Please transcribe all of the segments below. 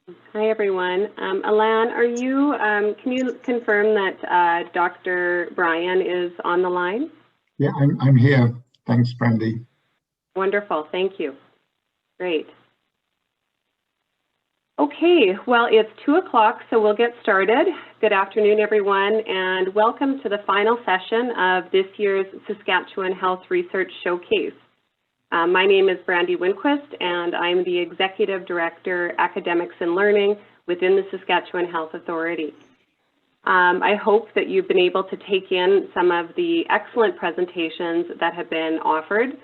Hi, everyone. Alan, can you confirm that Dr. Bryan is on the line? Yeah, I'm here. Thanks, Brandy. Wonderful, thank you. Great. Okay, well, it's 2 o'clock, so we'll get started. Good afternoon, everyone, and welcome to the final session of this year's Saskatchewan Health Research Showcase. My name is Brandy Winquist, and I'm the Executive Director, Academics and Learning within the Saskatchewan Health Authority. I hope that you've been able to take in some of the excellent presentations that have been offered.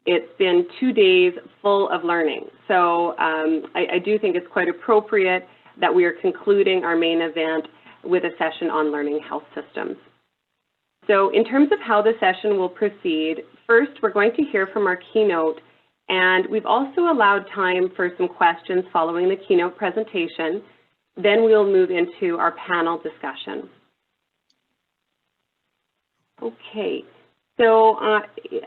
It's been 2 days full of learning, so I do think it's quite appropriate that we are concluding our main event with a session on learning health systems. So in terms of how the session will proceed, first we're going to hear from our keynote, and we've also allowed time for some questions following the keynote presentation. Then we'll move into our panel discussion. Okay, so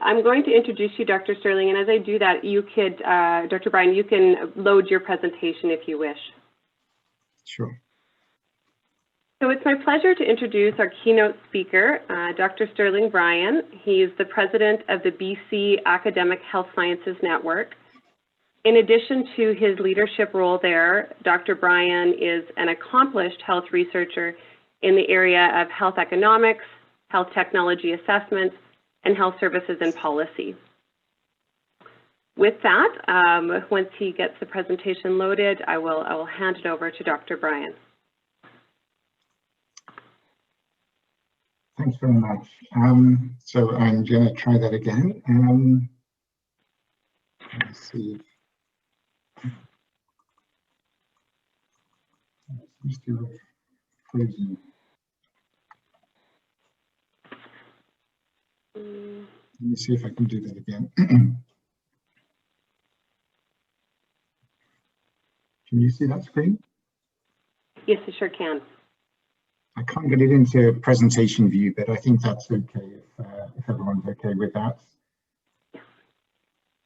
I'm going to introduce you, Dr. Stirling, and as I do that, you could, Dr. Bryan, you can load your presentation if you wish. Sure. So it's my pleasure to introduce our keynote speaker, Dr. Stirling Bryan. He is the president of the BC Academic Health Sciences Network. In addition to his leadership role there, Dr. Bryan is an accomplished health researcher in the area of health economics, health technology assessment, and health services and policy. With that, once he gets the presentation loaded, I will hand it over to Dr. Bryan. Thanks very much. So I'm going to try that again. Let's see. Let's do frozen. Let me see if I can do that again. Can you see that screen? Yes, I sure can. I can't get it into presentation view, but I think that's okay if everyone's okay with that.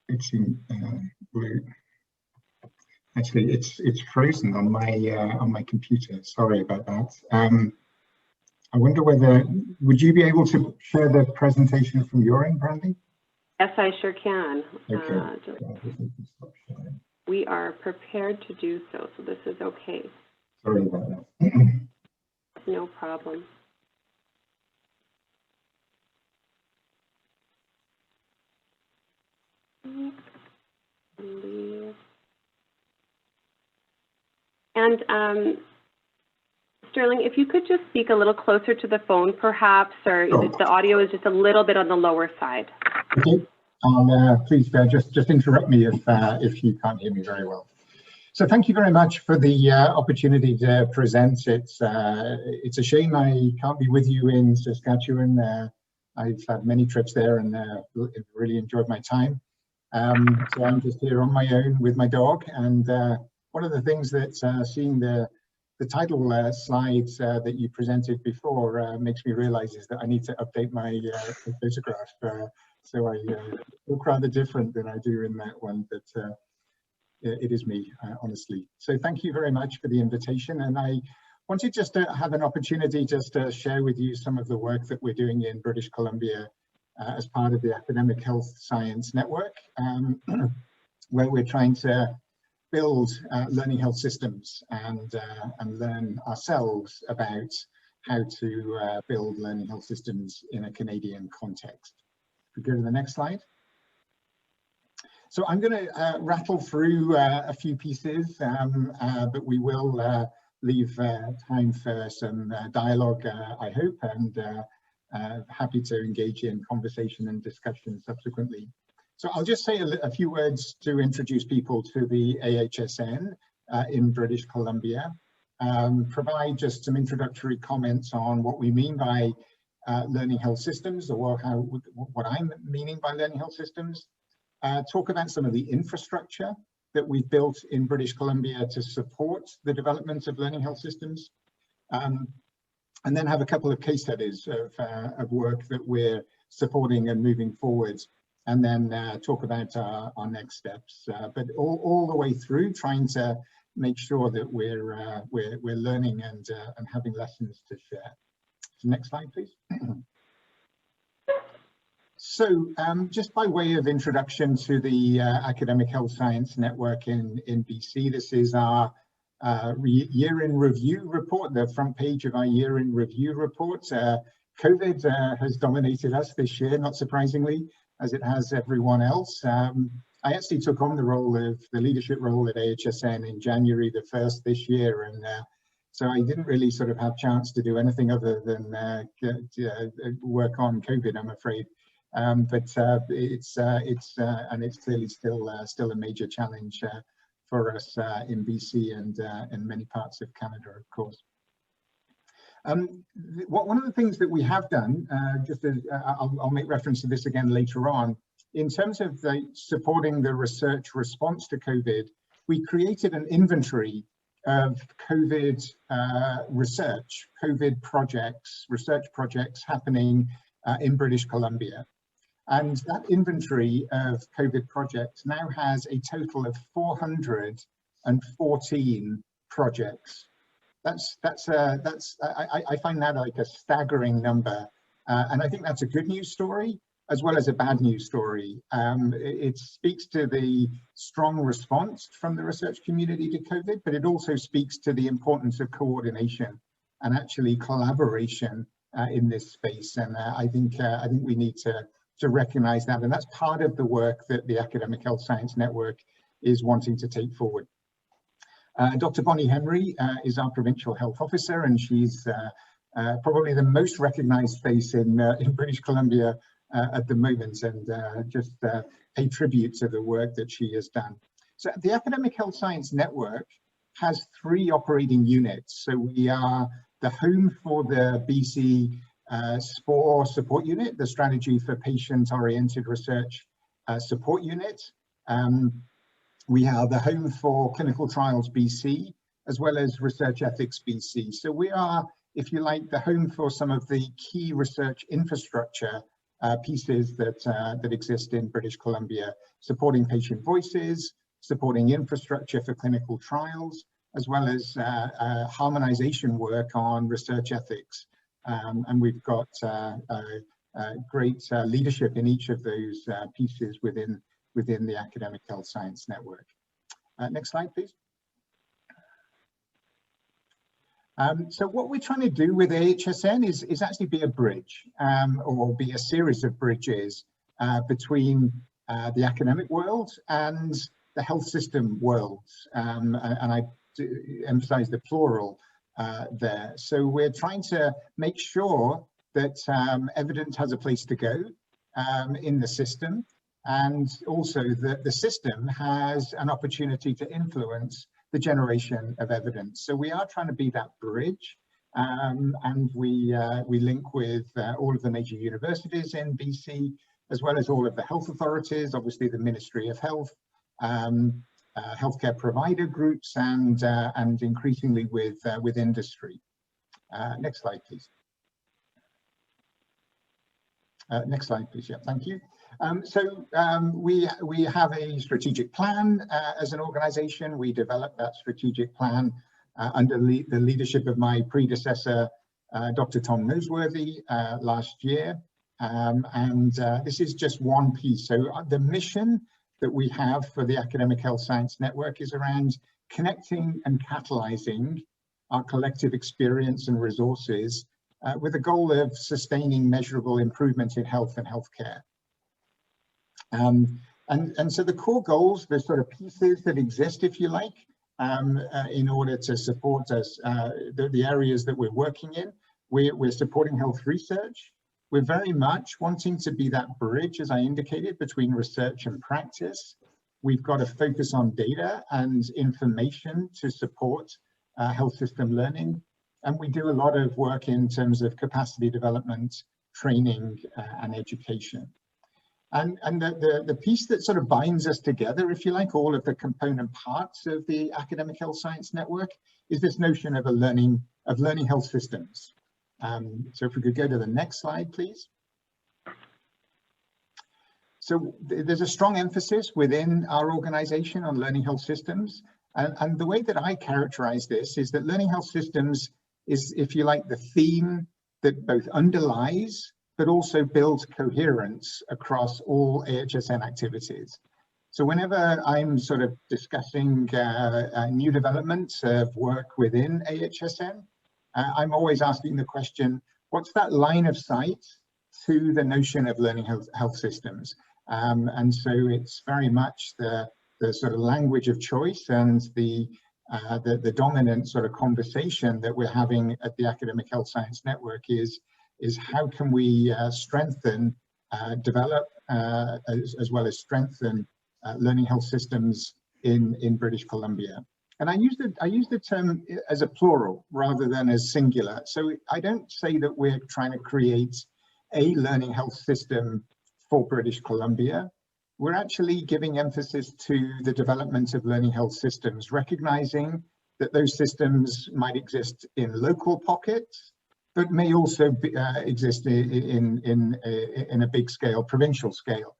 It's in blue. Actually, it's frozen on my computer. Sorry about that. I wonder whether would you be able to share the presentation from your end, Brandy? Yes, I sure can. Okay. We are prepared to do so, so this is okay. Sorry about that. No problem. And Stirling, if you could just speak a little closer to the phone, perhaps, or if the audio is just a little bit on the lower side. Okay. Please just interrupt me if you can't hear me very well. So thank you very much for the opportunity to present. It's a shame I can't be with you in Saskatchewan. I've had many trips there and really enjoyed my time. So I'm just here on my own with my dog. And one of the things that seeing the title slides that you presented before makes me realize is that I need to update my photograph. So I look rather different than I do in that one, but it is me, honestly. So thank you very much for the invitation. And I wanted just to have an opportunity just to share with you some of the work that we're doing in British Columbia as part of the Academic Health Science Network, where we're trying to build learning health systems and learn ourselves about how to build learning health systems in a Canadian context. If we go to the next slide. So I'm going to rattle through a few pieces, but we will leave time for some dialogue, I hope, and happy to engage in conversation and discussion subsequently. So I'll just say a few words to introduce people to the AHSN in British Columbia, provide just some introductory comments on what we mean by learning health systems, or what I'm meaning by learning health systems, talk about some of the infrastructure that we've built in British Columbia to support the development of learning health systems, and then have a couple of case studies of work that we're supporting and moving forward, and then talk about our next steps, but all the way through trying to make sure that we're learning and having lessons to share. So next slide, please. So just by way of introduction to the Academic Health Science Network in BC, this is our year in review report, the front page of our year in review report. COVID has dominated us this year, not surprisingly, as it has everyone else. I actually took on the role of the leadership role at AHSN in January the 1st this year, and so I didn't really sort of have chance to do anything other than work on COVID, I'm afraid. But it's clearly still a major challenge for us in BC and in many parts of Canada, of course. One of the things that we have done, just as I'll make reference to this again later on, in terms of supporting the research response to COVID, we created an inventory of COVID research, COVID projects, research projects happening in British Columbia. And that inventory of COVID projects now has a total of 414 projects. I find that like a staggering number, and I think that's a good news story as well as a bad news story. It speaks to the strong response from the research community to COVID, but it also speaks to the importance of coordination and actually collaboration in this space. And I think we need to recognize that, and that's part of the work that the Academic Health Science Network is wanting to take forward. Dr. Bonnie Henry is our Provincial Health Officer, and she's probably the most recognized face in British Columbia at the moment, and just pay tribute to the work that she has done. So the Academic Health Science Network has 3 operating units. So we are the home for the BC SCPOR support unit, the Strategy for Patient-Oriented Research support unit. We are the home for Clinical Trials BC, as well as Research Ethics BC. So we are, if you like, the home for some of the key research infrastructure pieces that exist in British Columbia, supporting patient voices, supporting infrastructure for clinical trials, as well as harmonization work on research ethics. And we've got great leadership in each of those pieces within the Academic Health Science Network. Next slide, please. So what we're trying to do with AHSN is actually be a bridge, or be a series of bridges between the academic world and the health system worlds, and I emphasize the plural there. So we're trying to make sure that evidence has a place to go in the system, and also that the system has an opportunity to influence the generation of evidence. So we are trying to be that bridge, and we link with all of the major universities in BC, as well as all of the health authorities, obviously the Ministry of Health, healthcare provider groups, and increasingly with industry. Next slide, please. Next slide, please. Yeah, thank you. So we have a strategic plan as an organization. We developed that strategic plan under the leadership of my predecessor, Dr. Tom Noseworthy, last year. And this is just one piece. So the mission that we have for the Academic Health Science Network is around connecting and catalyzing our collective experience and resources with the goal of sustaining measurable improvements in health and healthcare. And so the core goals, the sort of pieces that exist, if you like, in order to support us, the areas that we're working in, we're supporting health research. We're very much wanting to be that bridge, as I indicated, between research and practice. We've got to focus on data and information to support health system learning. And we do a lot of work in terms of capacity development, training, and education. And the piece that sort of binds us together, if you like, all of the component parts of the Academic Health Science Network, is this notion of learning health systems. So if we could go to the next slide, please. So there's a strong emphasis within our organization on learning health systems. And the way that I characterize this is that learning health systems is, if you like, the theme that both underlies but also builds coherence across all AHSN activities. So whenever I'm sort of discussing new developments of work within AHSN, I'm always asking the question, what's that line of sight to the notion of learning health systems? And so it's very much the sort of language of choice and the dominant sort of conversation that we're having at the Academic Health Science Network is how can we strengthen, develop, as well as strengthen learning health systems in British Columbia. And I use the term as a plural rather than as singular. So I don't say that we're trying to create a learning health system for British Columbia. We're actually giving emphasis to the development of learning health systems, recognizing that those systems might exist in local pockets, but may also exist in a big scale, provincial scale.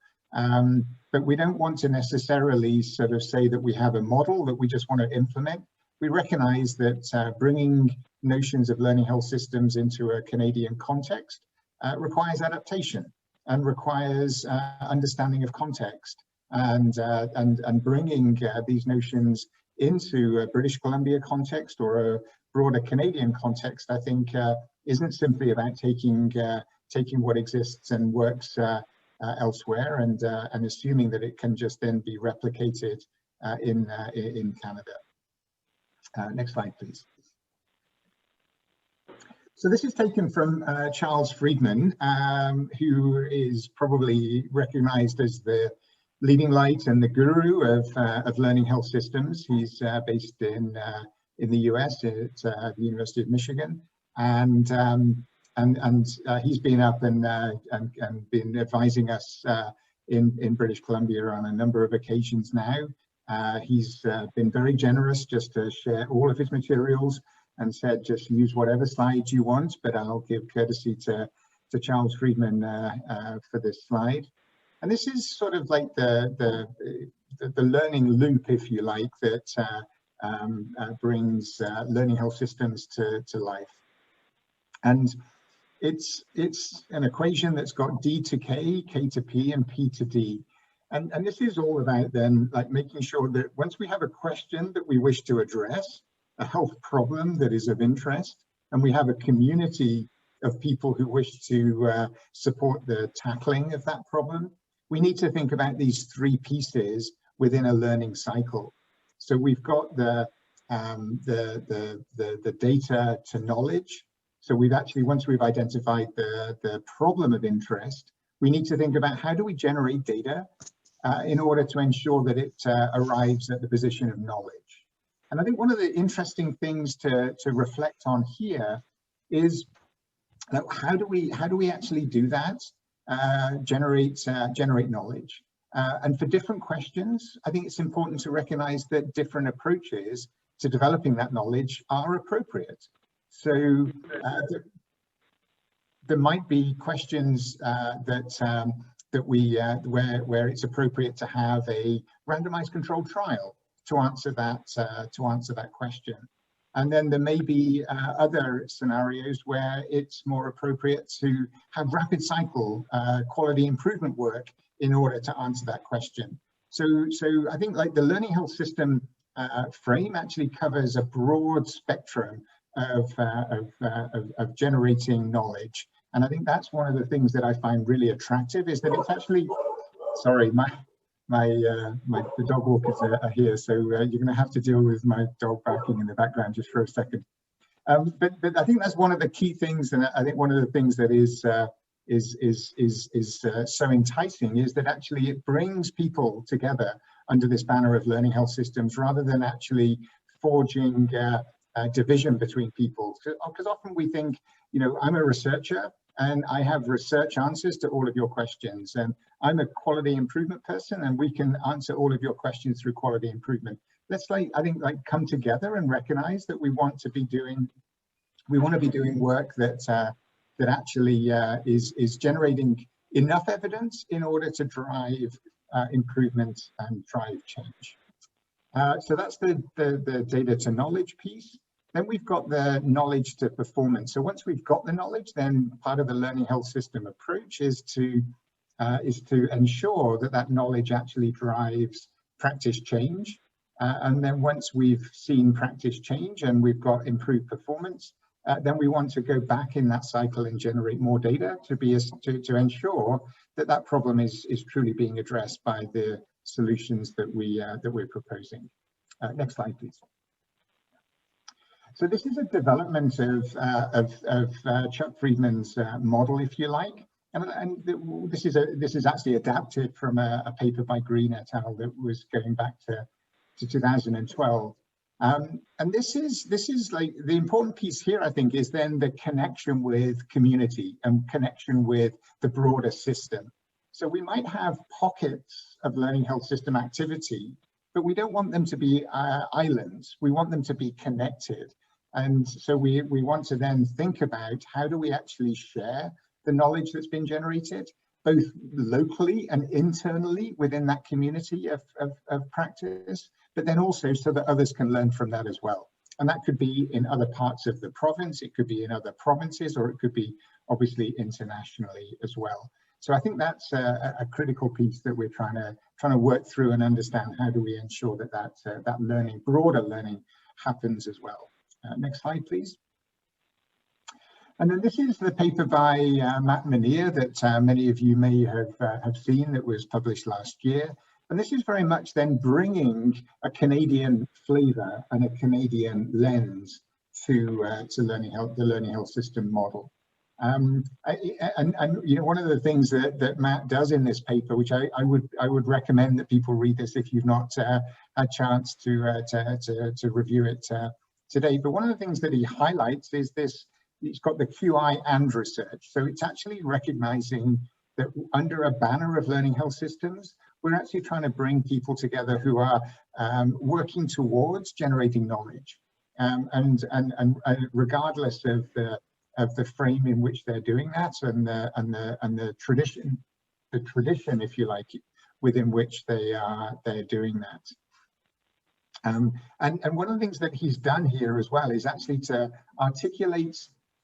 But we don't want to necessarily sort of say that we have a model that we just want to implement. We recognize that bringing notions of learning health systems into a Canadian context requires adaptation and requires understanding of context, and bringing these notions into a British Columbia context or a broader Canadian context, I think isn't simply about taking what exists and works elsewhere and assuming that it can just then be replicated in Canada. Next slide, please. So this is taken from Charles Friedman, who is probably recognized as the leading light and the guru of learning health systems. He's based in the US at the University of Michigan, and he's been up and been advising us in British Columbia on a number of occasions now. He's been very generous just to share all of his materials and said, just use whatever slides you want, but I'll give courtesy to Charles Friedman for this slide. And this is sort of like the learning loop, if you like, that brings learning health systems to life. And it's an equation that's got D to K, K to P, and P to D. And this is all about then like making sure that once we have a question that we wish to address, a health problem that is of interest, and we have a community of people who wish to support the tackling of that problem, we need to think about these three pieces within a learning cycle. So we've got the data to knowledge. So we've actually, once we've identified the problem of interest, we need to think about how do we generate data in order to ensure that it arrives at the position of knowledge. And I think one of the interesting things to reflect on here is how do we actually do that? Generate knowledge. And for different questions, I think it's important to recognize that different approaches to developing that knowledge are appropriate. So there might be questions where it's appropriate to have a randomized controlled trial to answer that question. And then there may be other scenarios where it's more appropriate to have rapid cycle quality improvement work in order to answer that question. So I think like the learning health system frame actually covers a broad spectrum of generating knowledge. And I think that's one of the things that I find really attractive is that it's actually, sorry, the dog walkers are here, so you're going to have to deal with my dog barking in the background just for a second. But I think that's one of the key things, and I think one of the things that is so enticing is that actually it brings people together under this banner of learning health systems rather than actually forging division between people. Because often we think, you know, I'm a researcher and I have research answers to all of your questions, and I'm a quality improvement person and we can answer all of your questions through quality improvement. Let's come together and recognize that we want to be doing work that actually is generating enough evidence in order to drive improvement and drive change. So that's the data to knowledge piece. Then we've got the knowledge to performance. So once we've got the knowledge, then part of the learning health system approach is to ensure that that knowledge actually drives practice change. And then once we've seen practice change and we've got improved performance, then we want to go back in that cycle and generate more data to ensure that that problem is truly being addressed by the solutions that we're proposing. Next slide, please. So this is a development of Chuck Friedman's model, if you like, and this is actually adapted from a paper by Green et al. That was going back to 2012. And this is like the important piece here, I think, is then the connection with community and connection with the broader system. So we might have pockets of learning health system activity, but we don't want them to be islands. We want them to be connected. And so we want to then think about how do we actually share the knowledge that's been generated, both locally and internally within that community of practice, but then also so that others can learn from that as well. And that could be in other parts of the province, it could be in other provinces, or it could be obviously internationally as well. So I think that's a critical piece that we're trying to work through and understand how do we ensure that that learning, broader learning, happens as well. Next slide, please. And then this is the paper by Matt Manier that many of you may have seen, that was published last year. And this is very much then bringing a Canadian flavour and a Canadian lens to the learning health system model. And you know, one of the things that Matt does in this paper, which I would recommend that people read this if you've not had a chance to review it today. But one of the things that he highlights is this. It's got the QI and research. So it's actually recognizing that under a banner of learning health systems, we're actually trying to bring people together who are working towards generating knowledge, and regardless of the frame in which they're doing that, and the tradition, if you like, within which they're doing that. And one of the things that he's done here as well is actually to articulate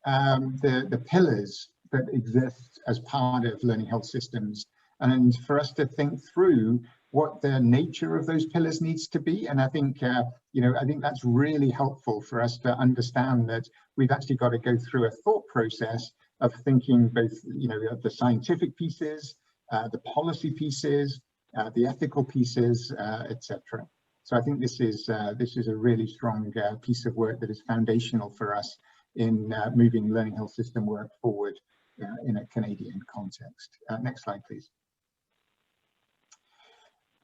the pillars that exist as part of learning health systems, and for us to think through what the nature of those pillars needs to be. And I think you know, I think that's really helpful for us to understand that we've actually got to go through a thought process of thinking both, you know, of the scientific pieces, the policy pieces, the ethical pieces, etc. So I think this is a really strong piece of work that is foundational for us in moving learning health system work forward in a Canadian context. Next slide, please.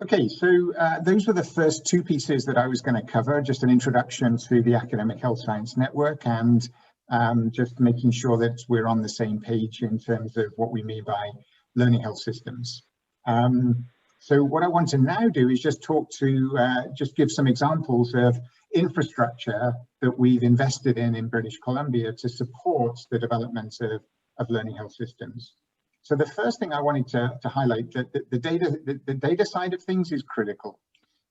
Okay, so those were the first two pieces that I was going to cover, just an introduction to the Academic Health Science Network, and just making sure that we're on the same page in terms of what we mean by learning health systems. So what I want to now do is just just give some examples of infrastructure that we've invested in British Columbia to support the development of learning health systems. So the first thing I wanted to highlight, that the data side of things is critical.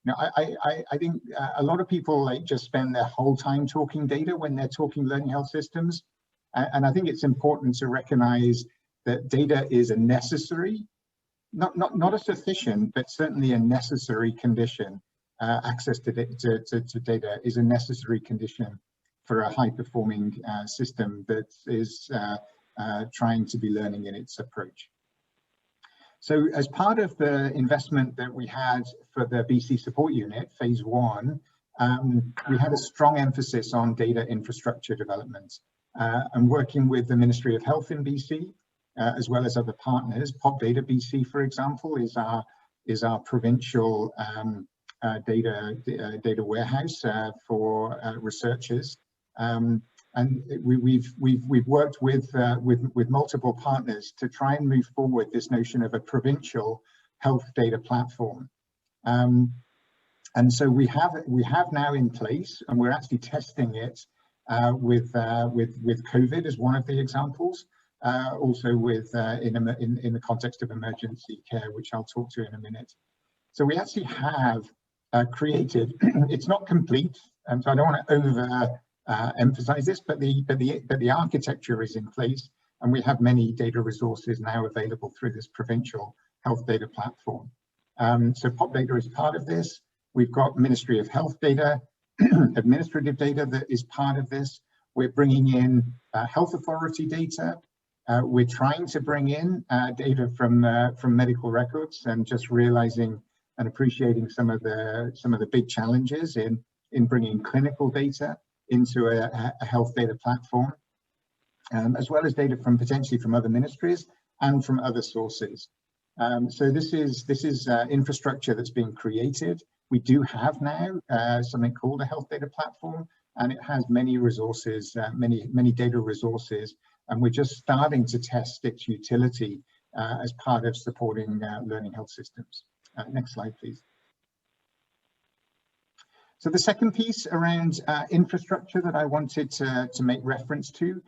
Now, I think a lot of people just spend their whole time talking data when they're talking learning health systems, and I think it's important to recognize that data is a necessary, not a sufficient, but certainly a necessary condition. Access to data is a necessary condition for a high-performing system that is trying to be learning in its approach. So as part of the investment that we had for the BC support unit, phase 1, we had a strong emphasis on data infrastructure development, and working with the Ministry of Health in BC, as well as other partners. PopData BC, for example, is our provincial data warehouse for researchers, and we've worked with multiple partners to try and move forward this notion of a provincial health data platform. And so we have now in place, and we're actually testing it with COVID as one of the examples. Also in the context of emergency care, which I'll talk to in a minute. So we actually have created. It's not complete, and so I don't want to over emphasize this, but the architecture is in place, and we have many data resources now available through this provincial health data platform. So POP data is part of this. We've got Ministry of Health data, administrative data that is part of this. We're bringing in health authority data. We're trying to bring in data from medical records, and just realizing and appreciating some of the big challenges in bringing clinical data into a health data platform, as well as data from potentially from other ministries and from other sources. So this is infrastructure that's being created. We do have now something called a health data platform, and it has many resources, many data resources, and we're just starting to test its utility as part of supporting learning health systems. Next slide, please. So the second piece around infrastructure that I wanted to make reference to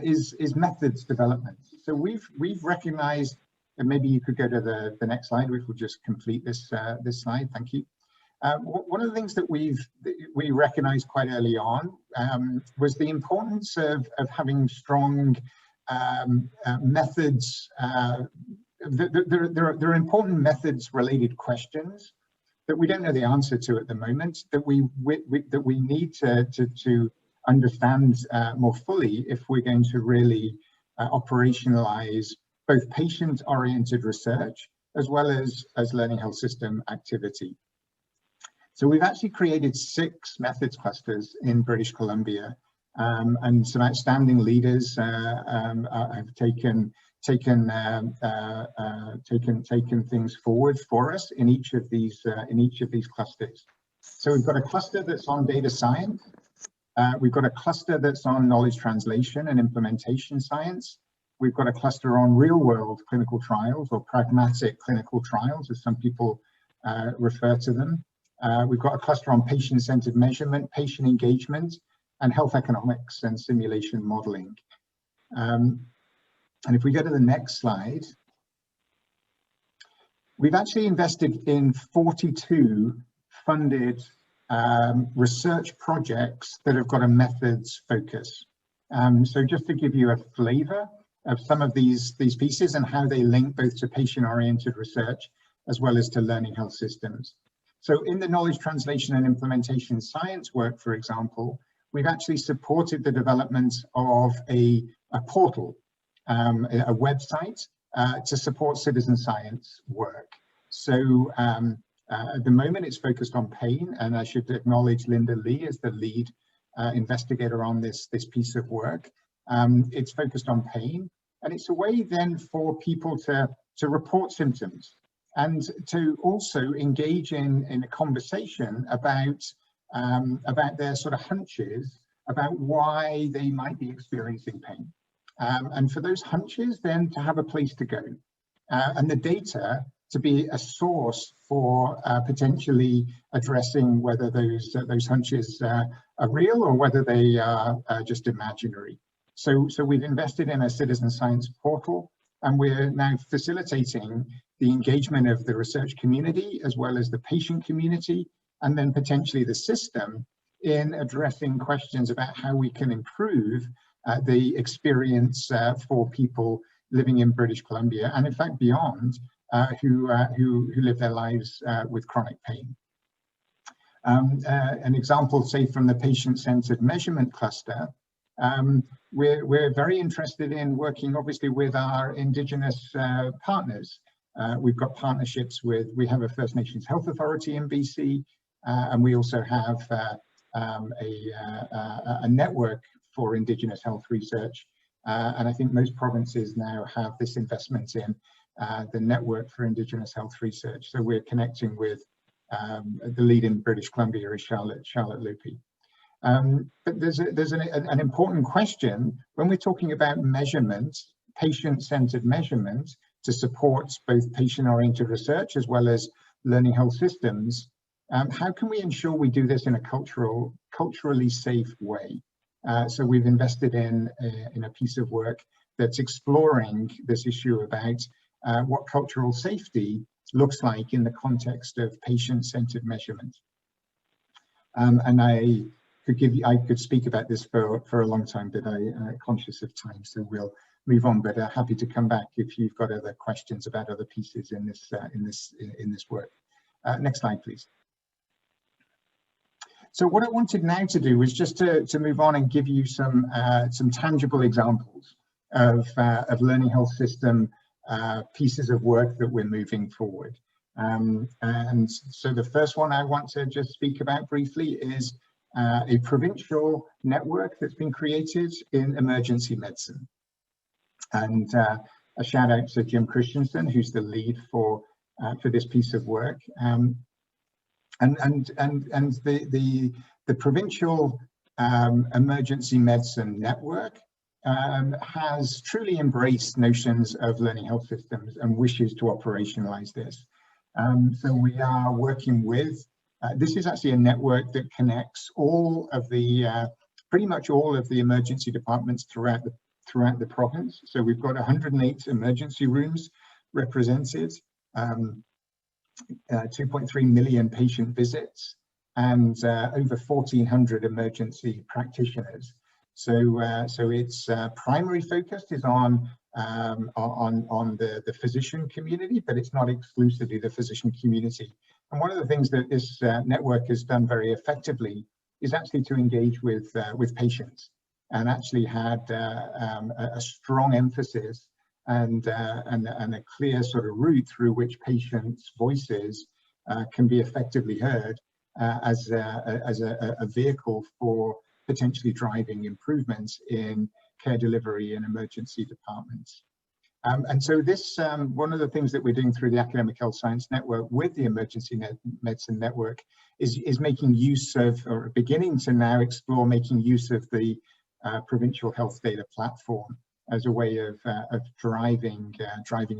is methods development. So we've recognized, and maybe you could go to the next slide, which will just complete this slide. Thank you. One of the things that we recognized quite early on was the importance of having strong methods. There are important methods related questions that we don't know the answer to at the moment, that we need to understand more fully if we're going to really operationalize both patient-oriented research as well as learning health system activity. So we've actually created 6 methods clusters in British Columbia, and some outstanding leaders have taken things forward for us in each of these clusters. So we've got a cluster that's on data science. We've got a cluster that's on knowledge translation and implementation science. We've got a cluster on real-world clinical trials, or pragmatic clinical trials, as some people refer to them. We've got a cluster on patient-centered measurement, patient engagement, and health economics and simulation modeling. And if we go to the next slide, we've actually invested in 42 funded research projects that have got a methods focus. So just to give you a flavor of some of these pieces and how they link both to patient-oriented research as well as to learning health systems. So in the knowledge translation and implementation science work, for example, we've actually supported the development of a portal, a website to support citizen science work. So at the moment it's focused on pain, and I should acknowledge Linda Lee as the lead investigator on this piece of work. It's focused on pain, and it's a way then for people to report symptoms and to also engage in a conversation about their sort of hunches about why they might be experiencing pain. And for those hunches then to have a place to go, and the data to be a source for potentially addressing whether those hunches are real or whether they are just imaginary. So we've invested in a citizen science portal, and we're now facilitating the engagement of the research community as well as the patient community, and then potentially the system, in addressing questions about how we can improve the experience for people living in British Columbia, and in fact beyond, who live their lives with chronic pain. An example, say, from the patient-centered measurement cluster, we're very interested in working obviously with our Indigenous partners. We've got partnerships we have a First Nations Health Authority in BC, and we also have a network for Indigenous health research. And I think most provinces now have this investment in the network for Indigenous health research. So we're connecting with the lead in British Columbia is Charlotte Loopy. But there's an important question when we're talking about measurement, patient-centered measurement, to support both patient-oriented research as well as learning health systems. How can we ensure we do this in a culturally safe way? So we've invested in a piece of work that's exploring this issue about what cultural safety looks like in the context of patient-centered measurement. And I could speak about this for a long time, but I'm conscious of time, so we'll move on. But happy to come back if you've got other questions about other pieces in this work. Next slide, please. So what I wanted now to do was just to move on and give you some tangible examples of learning health system pieces of work that we're moving forward. And so the first one I want to just speak about briefly is a provincial network that's been created in emergency medicine. And a shout out to Jim Christensen, who's the lead for this piece of work. And the Provincial Emergency Medicine Network has truly embraced notions of learning health systems and wishes to operationalize this. So we are working with, this is actually a network that connects all of the, pretty much all of the emergency departments throughout the province. So we've got 108 emergency rooms represented, 2.3 million patient visits, and over 1,400 emergency practitioners. So its primary focus is on the physician community, but it's not exclusively the physician community. And one of the things that this network has done very effectively is actually to engage with patients, and actually had a strong emphasis and a clear sort of route through which patients' voices can be effectively heard as a vehicle for potentially driving improvements in care delivery in emergency departments. And so this, one of the things that we're doing through the Academic Health Science Network with the Emergency Medicine Network is making use of, or beginning to now explore making use of the Provincial Health Data Platform as a way of driving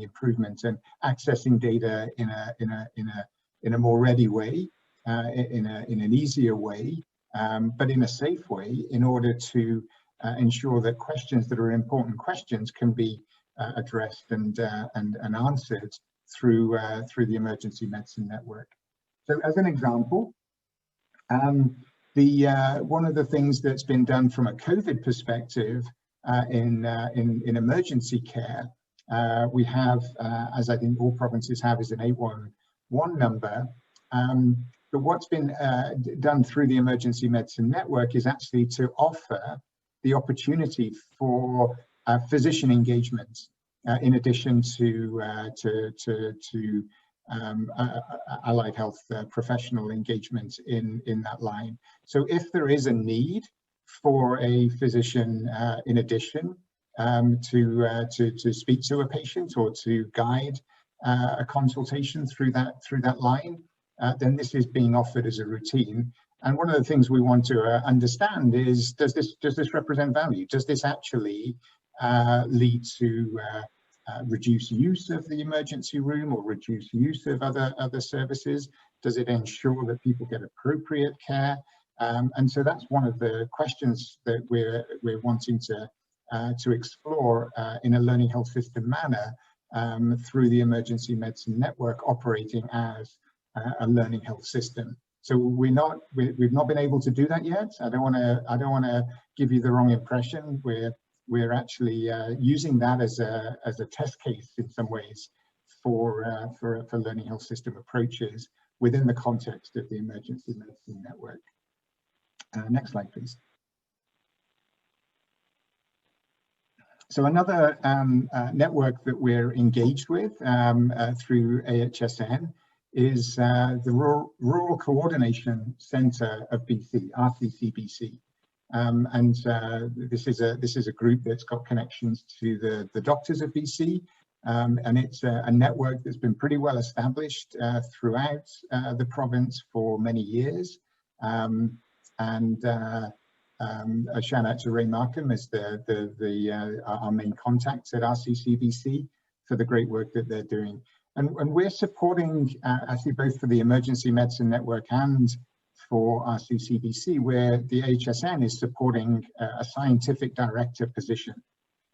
improvement and accessing data in a more ready way, in an easier way, but in a safe way, in order to ensure that questions that are important questions can be addressed and answered through the Emergency Medicine Network. So, as an example, one of the things that's been done from a COVID perspective in emergency care, we have, as I think all provinces have, is an 811 number. But what's been done through the Emergency Medicine Network is actually to offer the opportunity for physician engagement, in addition to allied health professional engagement in that line. So if there is a need for a physician, in addition, to speak to a patient or to guide a consultation through that line, then this is being offered as a routine. And one of the things we want to understand is, does this represent value? Does this actually lead to reduce use of the emergency room or reduce use of other services? Does it ensure that people get appropriate care? And so that's one of the questions that we're wanting to explore in a learning health system manner through the Emergency Medicine Network operating as a learning health system. So we've not been able to do that yet. I don't want to give you the wrong impression. We're actually using that as a test case in some ways for learning health system approaches within the context of the Emergency Medicine Network. Next slide, please. So another network that we're engaged with through AHSN is the Rural Coordination Centre of BC, RCCBC. And this is a group that's got connections to the doctors of BC, and it's a network that's been pretty well established throughout the province for many years. A shout out to Ray Markham as our main contact at RCCBC for the great work that they're doing. And we're supporting actually both for the Emergency Medicine Network and for RCCBC, where the AHSN is supporting a scientific director position.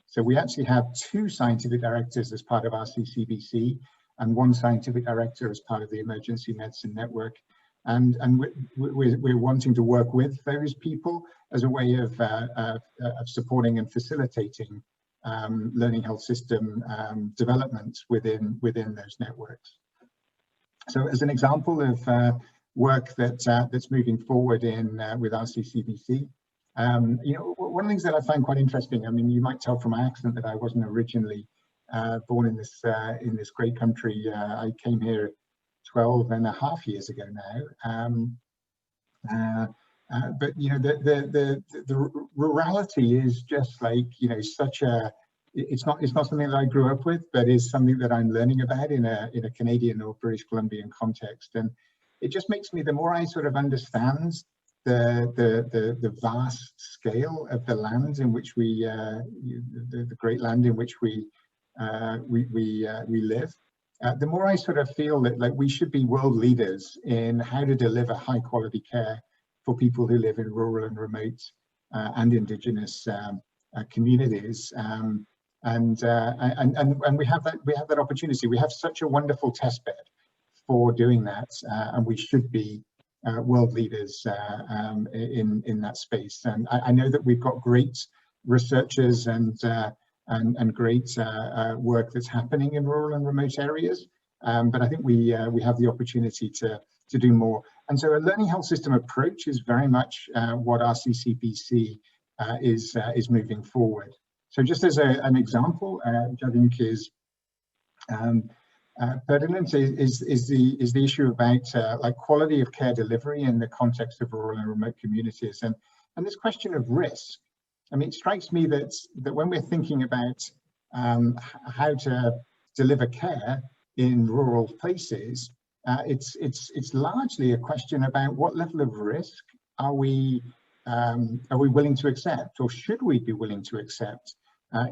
So we actually have two scientific directors as part of RCCBC, and one scientific director as part of the emergency medicine network. And we're wanting to work with those people as a way of supporting and facilitating learning health system development within those networks. So as an example of work that's moving forward with RCCBC, you know, one of the things that I find quite interesting, I mean, you might tell from my accent that I wasn't originally born in this great country. I came here 12.5 years ago now. But you know, the rurality is just like, you know, such a, it's not something that I grew up with, but is something that I'm learning about in a Canadian or British Columbian context. And it just makes me, the more I sort of understand the vast scale of the land in which we, the great land in which we live, the more I sort of feel that like we should be world leaders in how to deliver high quality care for people who live in rural and remote and Indigenous communities, and we have that opportunity. We have such a wonderful test bed for doing that, and we should be world leaders in that space. And I know that we've got great researchers and great work that's happening in rural and remote areas, but I think we have the opportunity to do more. And so a learning health system approach is very much what RCCBC is moving forward. So just as an example, which I think is pertinent, is the issue about like quality of care delivery in the context of rural and remote communities, and this question of risk. I mean, it strikes me that when we're thinking about how to deliver care in rural places, it's largely a question about what level of risk are we willing to accept, or should we be willing to accept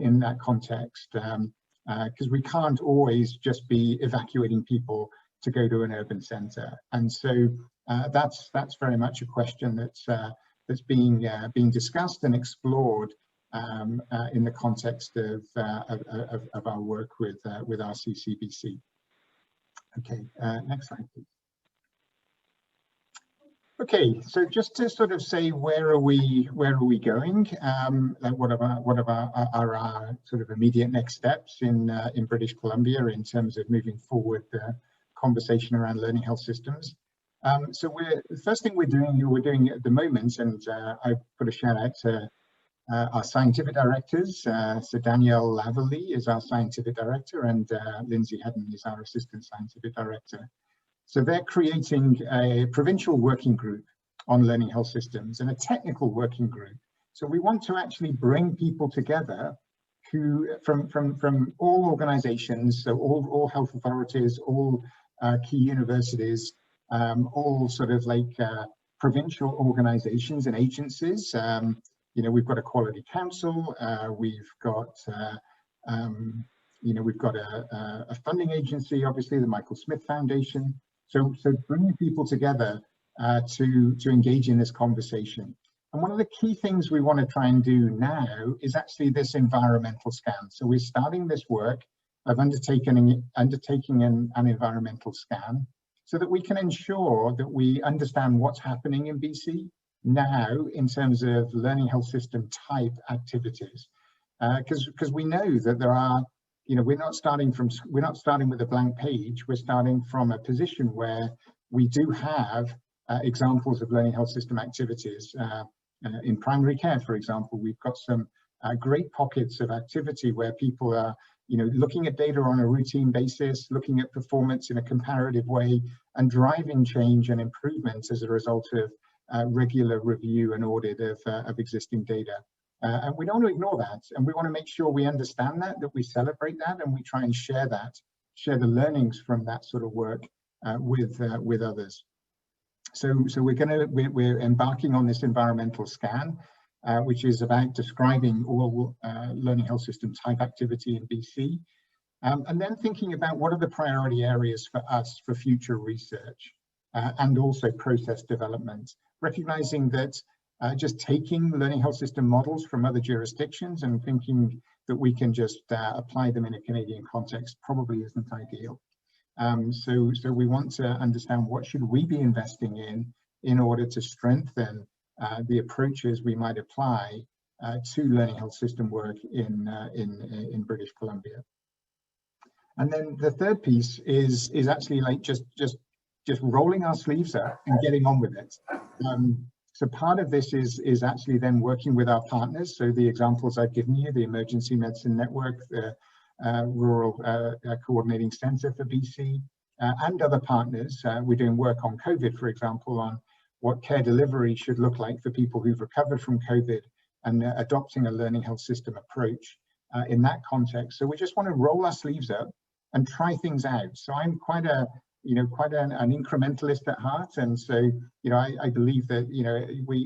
in that context? Because we can't always just be evacuating people to go to an urban centre, and so that's very much a question that's being discussed and explored in the context of our work with RCCBC. Okay, next slide, please. Okay, so just to sort of say, where are we going? Like what are our sort of immediate next steps in British Columbia in terms of moving forward the conversation around learning health systems? So the first thing we're doing at the moment, and I put a shout out to our scientific directors. So Danielle Laverly is our scientific director, and Lindsay Hedden is our assistant scientific director. So they're creating a provincial working group on learning health systems and a technical working group. So we want to actually bring people together who from all organizations, so all health authorities, all key universities, all sort of like provincial organizations and agencies. You know, we've got a quality council, we've got you know, we've got a funding agency, obviously the Michael Smith Foundation. So bringing people together to engage in this conversation. And one of the key things we want to try and do now is actually this environmental scan. So we're starting this work of undertaking an environmental scan so that we can ensure that we understand what's happening in BC now in terms of learning health system type activities. Because we know that there are, you know, we're not starting with a blank page. We're starting from a position where we do have examples of learning health system activities. In primary care, for example, we've got some great pockets of activity where people are, you know, looking at data on a routine basis, looking at performance in a comparative way, and driving change and improvement as a result of regular review and audit of existing data. And we don't want to ignore that, and we want to make sure we understand that we celebrate that, and we try and share the learnings from that sort of work with others. So we're embarking on this environmental scan, which is about describing all learning health system type activity in BC, and then thinking about what are the priority areas for us for future research and also process development, recognizing that just taking learning health system models from other jurisdictions and thinking that we can just apply them in a Canadian context probably isn't ideal. So we want to understand what should we be investing in order to strengthen the approaches we might apply to learning health system work in British Columbia. And then the third piece is actually like just rolling our sleeves up and getting on with it. So part of this is actually then working with our partners. So the examples I've given you, the Emergency Medicine Network, the Rural Coordinating Centre for BC, and other partners. We're doing work on COVID, for example, on what care delivery should look like for people who've recovered from COVID, and adopting a learning health system approach in that context. So we just want to roll our sleeves up and try things out. So I'm quite an incrementalist at heart, and so I believe that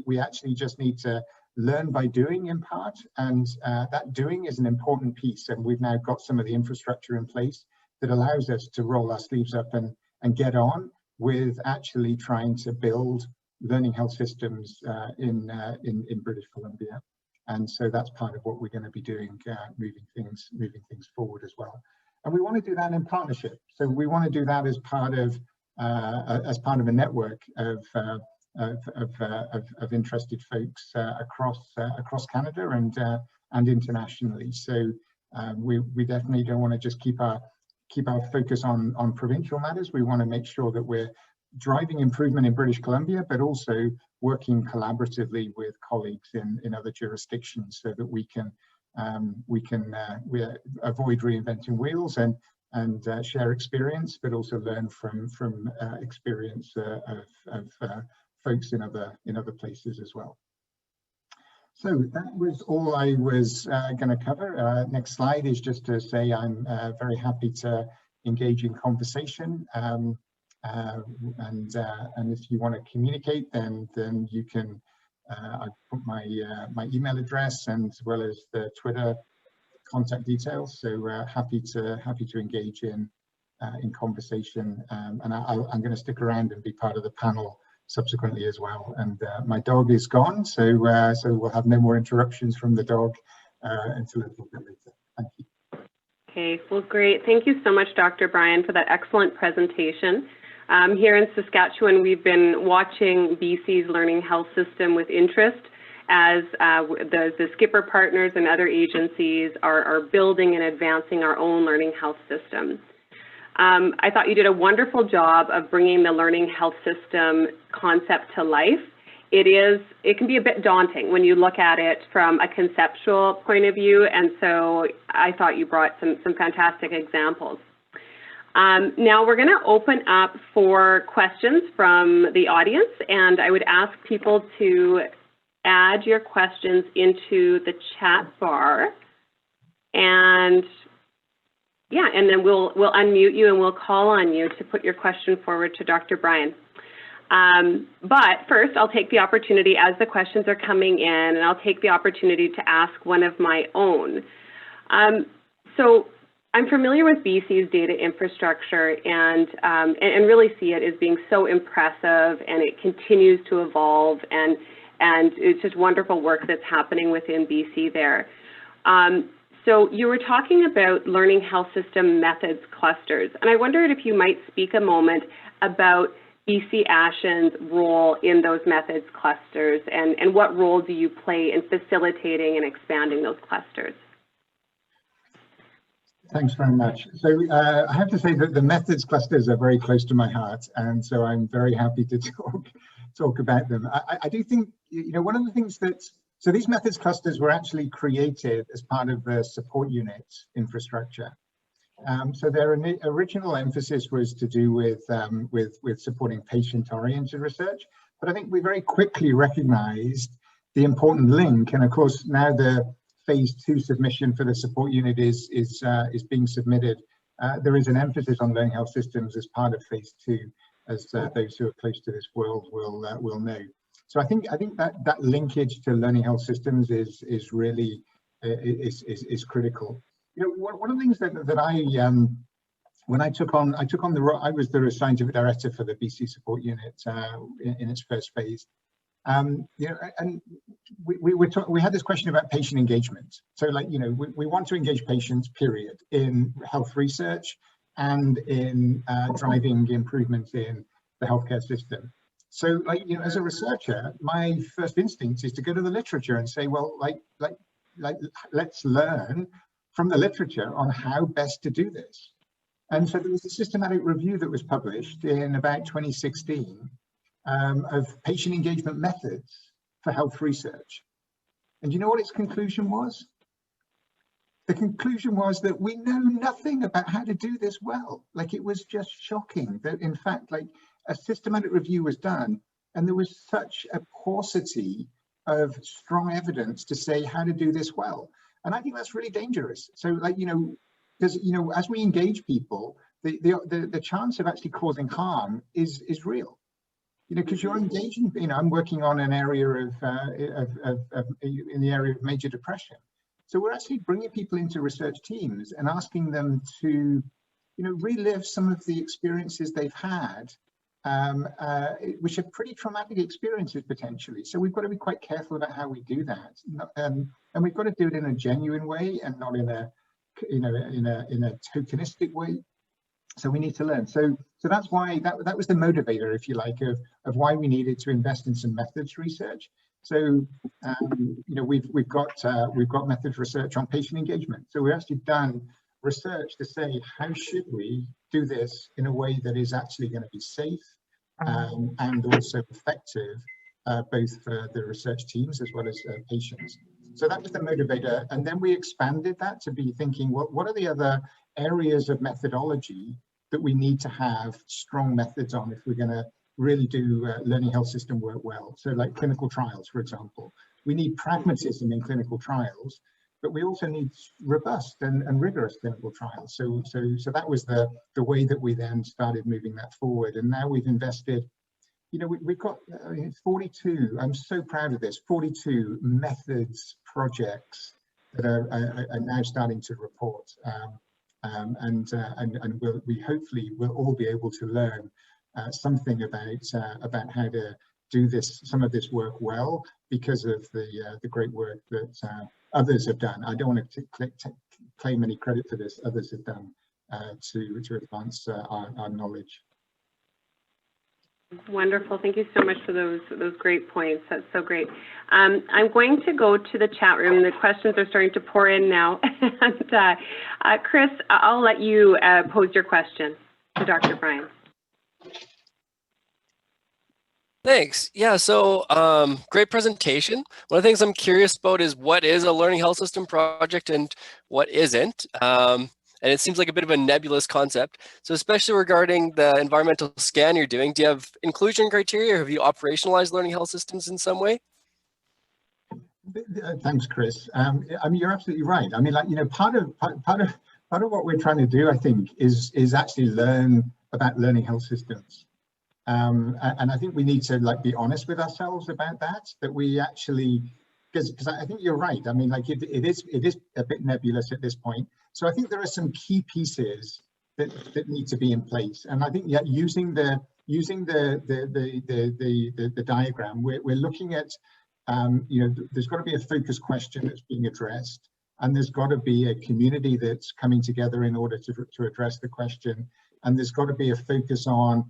we actually just need to learn by doing in part, and that doing is an important piece. And we've now got some of the infrastructure in place that allows us to roll our sleeves up and get on with actually trying to build learning health systems in British Columbia. And so that's part of what we're going to be doing, moving things forward as well. And we want to do that in partnership. So we want to do that as part of a network of interested folks across Canada and internationally. So we definitely don't want to just keep our focus on provincial matters. We want to make sure that we're driving improvement in British Columbia, but also working collaboratively with colleagues in other jurisdictions, so that we can avoid reinventing wheels and share experience, but also learn from experience of folks in other places as well. So that was all I was going to cover. Next slide is just to say I'm very happy to engage in conversation, and if you want to communicate, then you can. I put my email address and as well as the Twitter contact details. So happy to engage in conversation, and I'm going to stick around and be part of the panel subsequently as well. And my dog is gone, so we'll have no more interruptions from the dog until a little bit later. Thank you. Okay, well, great. Thank you so much, Dr. Bryan, for that excellent presentation. Here in Saskatchewan, we've been watching BC's learning health system with interest as the SCPOR partners and other agencies are building and advancing our own learning health system. I thought you did a wonderful job of bringing the learning health system concept to life. It can be a bit daunting when you look at it from a conceptual point of view, and so I thought you brought some fantastic examples. Now we're going to open up for questions from the audience, and I would ask people to add your questions into the chat bar, and yeah, and then we'll unmute you and we'll call on you to put your question forward to Dr. Bryan. But first, I'll take the opportunity as the questions are coming in, and I'll take the opportunity to ask one of my own. So I'm familiar with BC's data infrastructure and really see it as being so impressive, and it continues to evolve, and it's just wonderful work that's happening within BC there. So you were talking about learning health system methods clusters, and I wondered if you might speak a moment about BC AHSN's role in those methods clusters, and what role do you play in facilitating and expanding those clusters? Thanks very much. So I have to say that the methods clusters are very close to my heart, and so I'm very happy to talk about them. I do think, one of the things so these methods clusters were actually created as part of the support unit infrastructure. So their original emphasis was to do with supporting patient-oriented research, but I think we very quickly recognized the important link, and of course now the phase 2 submission for the support unit is being submitted. There is an emphasis on learning health systems as part of phase 2, as those who are close to this world will know. So I think that linkage to learning health systems is really critical. One of the things that I when I took on the role, I was the scientific director for the BC support unit in its first phase. And we had this question about patient engagement. So we want to engage patients, period, in health research, and in driving improvements in the healthcare system. So, like, you know, as a researcher, my first instinct is to go to the literature and say, well, let's learn from the literature on how best to do this. And so there was a systematic review that was published in about 2016 of patient engagement methods for health research. And you know what its conclusion was? The conclusion was that we know nothing about how to do this well. Like, it was just shocking that, in fact, like, a systematic review was done and there was such a paucity of strong evidence to say how to do this well. And I think that's really dangerous. So, like, you know, because, you know, as we engage people, the chance of actually causing harm is real. You know, because you're engaging, you know, I'm working on an area in the area of major depression. So we're actually bringing people into research teams and asking them to, you know, relive some of the experiences they've had, which are pretty traumatic experiences potentially. So we've got to be quite careful about how we do that, and we've got to do it in a genuine way and not in a, you know, in a tokenistic way. So we need to learn. So that's why that was the motivator, if you like, of why we needed to invest in some methods research. So you know, we've got methods research on patient engagement. So we've actually done research to say, how should we do this in a way that is actually going to be safe and also effective, both for the research teams as well as patients. So that was the motivator. And then we expanded that to be thinking, well, what are the other areas of methodology that we need to have strong methods on if we're going to really do learning health system work well? So, like clinical trials, for example. We need pragmatism in clinical trials, but we also need robust and rigorous clinical trials. So that was the way that we then started moving that forward. And now we've invested, you know, we've got 42, I'm so proud of this, 42 methods projects that are now starting to report. And we hopefully will all be able to learn something about how to do some of this work well, because of the great work that others have done. I don't want to claim any credit for this. Others have done to advance our knowledge. Wonderful. Thank you so much for those great points. That's so great. I'm going to go to the chat room. The questions are starting to pour in now. And Chris, I'll let you pose your question to Dr. Bryan. Thanks. Yeah, so great presentation. One of the things I'm curious about is what is a learning health system project and what isn't. And it seems like a bit of a nebulous concept. So especially regarding the environmental scan you're doing, do you have inclusion criteria, or have you operationalized learning health systems in some way? Thanks, Chris. I mean, you're absolutely right. I mean, like, you know, part of what we're trying to do, I think, is actually learn about learning health systems. And I think we need to, like, be honest with ourselves about that we actually, because I think you're right. I mean, like, it is a bit nebulous at this point. So I think there are some key pieces that need to be in place. And I think, yeah, using the diagram, we're looking at, you know, there's got to be a focus question that's being addressed, and there's got to be a community that's coming together in order to address the question. And there's got to be a focus on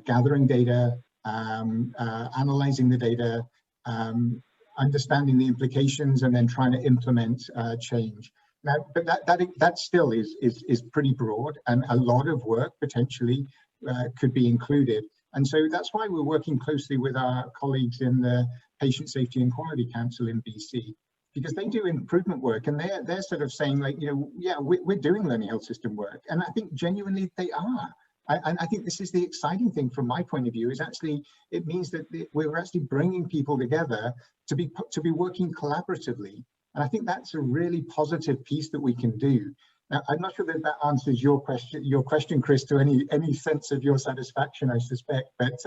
gathering data, analyzing the data, understanding the implications, and then trying to implement change. Now, but that still is pretty broad, and a lot of work potentially could be included. And so that's why we're working closely with our colleagues in the Patient Safety and Quality Council in BC, because they do improvement work, and they're sort of saying, like, you know, yeah, we're doing learning health system work, and I think genuinely they are. And I think this is the exciting thing from my point of view, is actually it means that we're actually bringing people together to be working collaboratively. And I think that's a really positive piece that we can do. Now, I'm not sure that answers your question, Chris, to any sense of your satisfaction, I suspect, but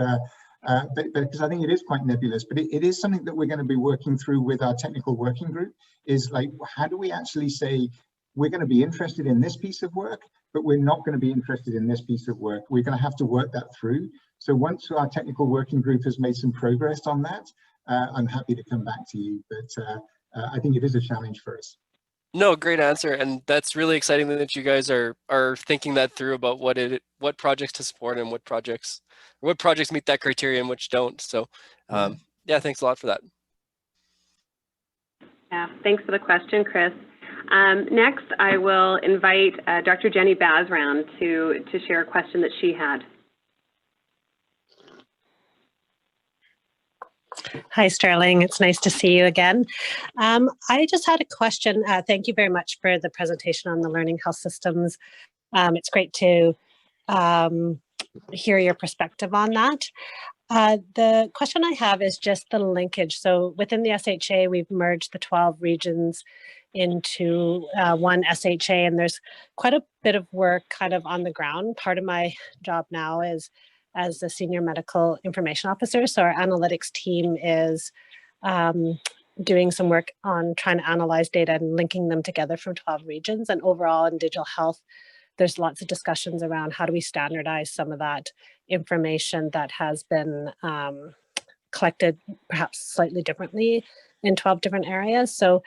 because I think it is quite nebulous, but it is something that we're going to be working through with our technical working group, is like, how do we actually say, we're going to be interested in this piece of work, but we're not going to be interested in this piece of work. We're going to have to work that through. So once our technical working group has made some progress on that, I'm happy to come back to you, but I think it is a challenge for us. No, great answer, and that's really exciting that you guys are thinking that through about what projects to support and what projects meet that criteria and which don't. So, yeah, thanks a lot for that. Yeah, thanks for the question, Chris. Next, I will invite Dr. Jenny Bazran to share a question that she had. Hi, Sterling. It's nice to see you again. I just had a question. Thank you very much for the presentation on the learning health systems. It's great to hear your perspective on that. The question I have is just the linkage. So within the SHA, we've merged the 12 regions into one SHA, and there's quite a bit of work kind of on the ground. Part of my job now is as a senior medical information officer. So our analytics team is doing some work on trying to analyze data and linking them together from 12 regions. And overall in digital health, there's lots of discussions around how do we standardize some of that information that has been collected perhaps slightly differently in 12 different areas. So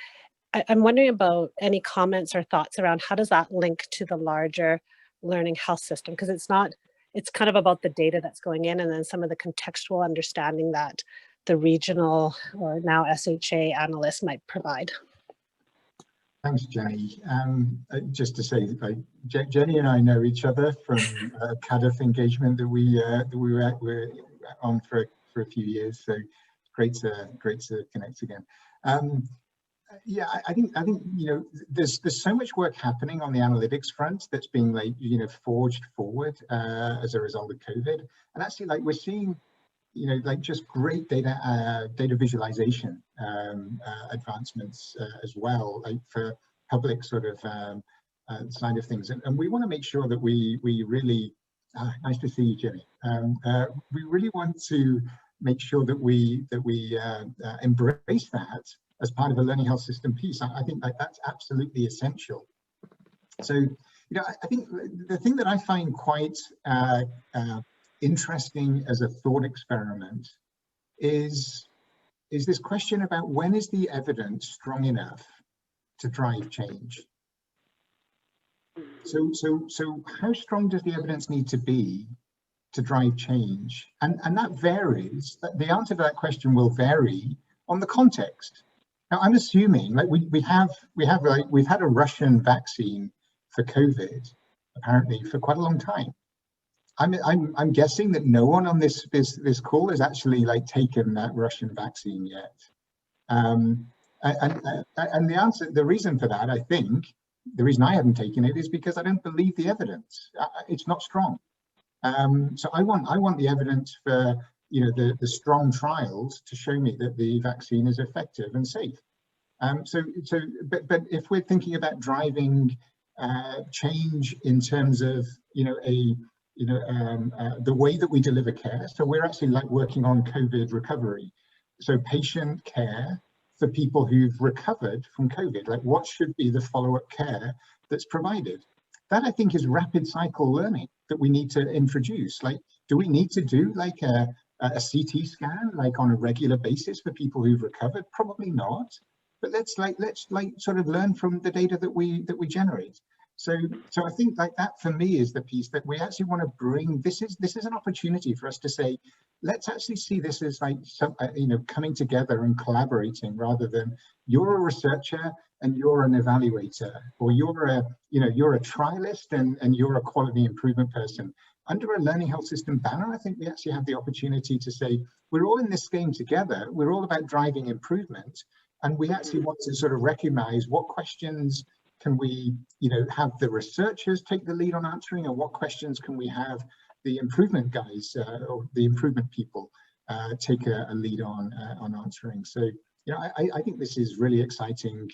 I'm wondering about any comments or thoughts around how does that link to the larger learning health system? Because it's kind of about the data that's going in and then some of the contextual understanding that the regional or now SHA analysts might provide. Thanks, Jenny. Just to say, Jenny and I know each other from CADF engagement that we were on for a few years. So great to connect again. Yeah, I think there's so much work happening on the analytics front that's being forged forward as a result of COVID, and actually we're seeing just great data visualization advancements as well, for public sort of side of things, and we want to make sure that we really nice to see you, Jenny. We really want to make sure that we embrace that as part of a learning health system piece. I think that's absolutely essential. So, I think the thing that I find quite interesting as a thought experiment is this question about when is the evidence strong enough to drive change? So how strong does the evidence need to be to drive change? And that varies. The answer to that question will vary on the context. Now, I'm assuming we've had a Russian vaccine for COVID apparently for quite a long time. I'm guessing that no one on this call has actually taken that Russian vaccine yet. And the reason for that, I think, the reason I haven't taken it is because I don't believe the evidence. It's not strong. So I want the evidence for the strong trials to show me that the vaccine is effective and safe. But if we're thinking about driving change in terms of the way that we deliver care, so we're actually working on COVID recovery, so patient care for people who've recovered from COVID, what should be the follow-up care that's provided. That I think is rapid cycle learning that we need to introduce. Do we need to do a CT scan on a regular basis for people who've recovered? Probably not. But let's sort of learn from the data that we generate. So I think that for me is the piece that we actually want to bring. This is an opportunity for us to say, let's actually see this as coming together and collaborating, rather than you're a researcher and you're an evaluator, or you're a trialist and you're a quality improvement person. Under a learning health system banner, I think we actually have the opportunity to say, we're all in this game together. We're all about driving improvement. And we actually want to sort of recognize what questions can we, have the researchers take the lead on answering, and what questions can we have the improvement guys or the improvement people take a lead on answering. So, I think this is really exciting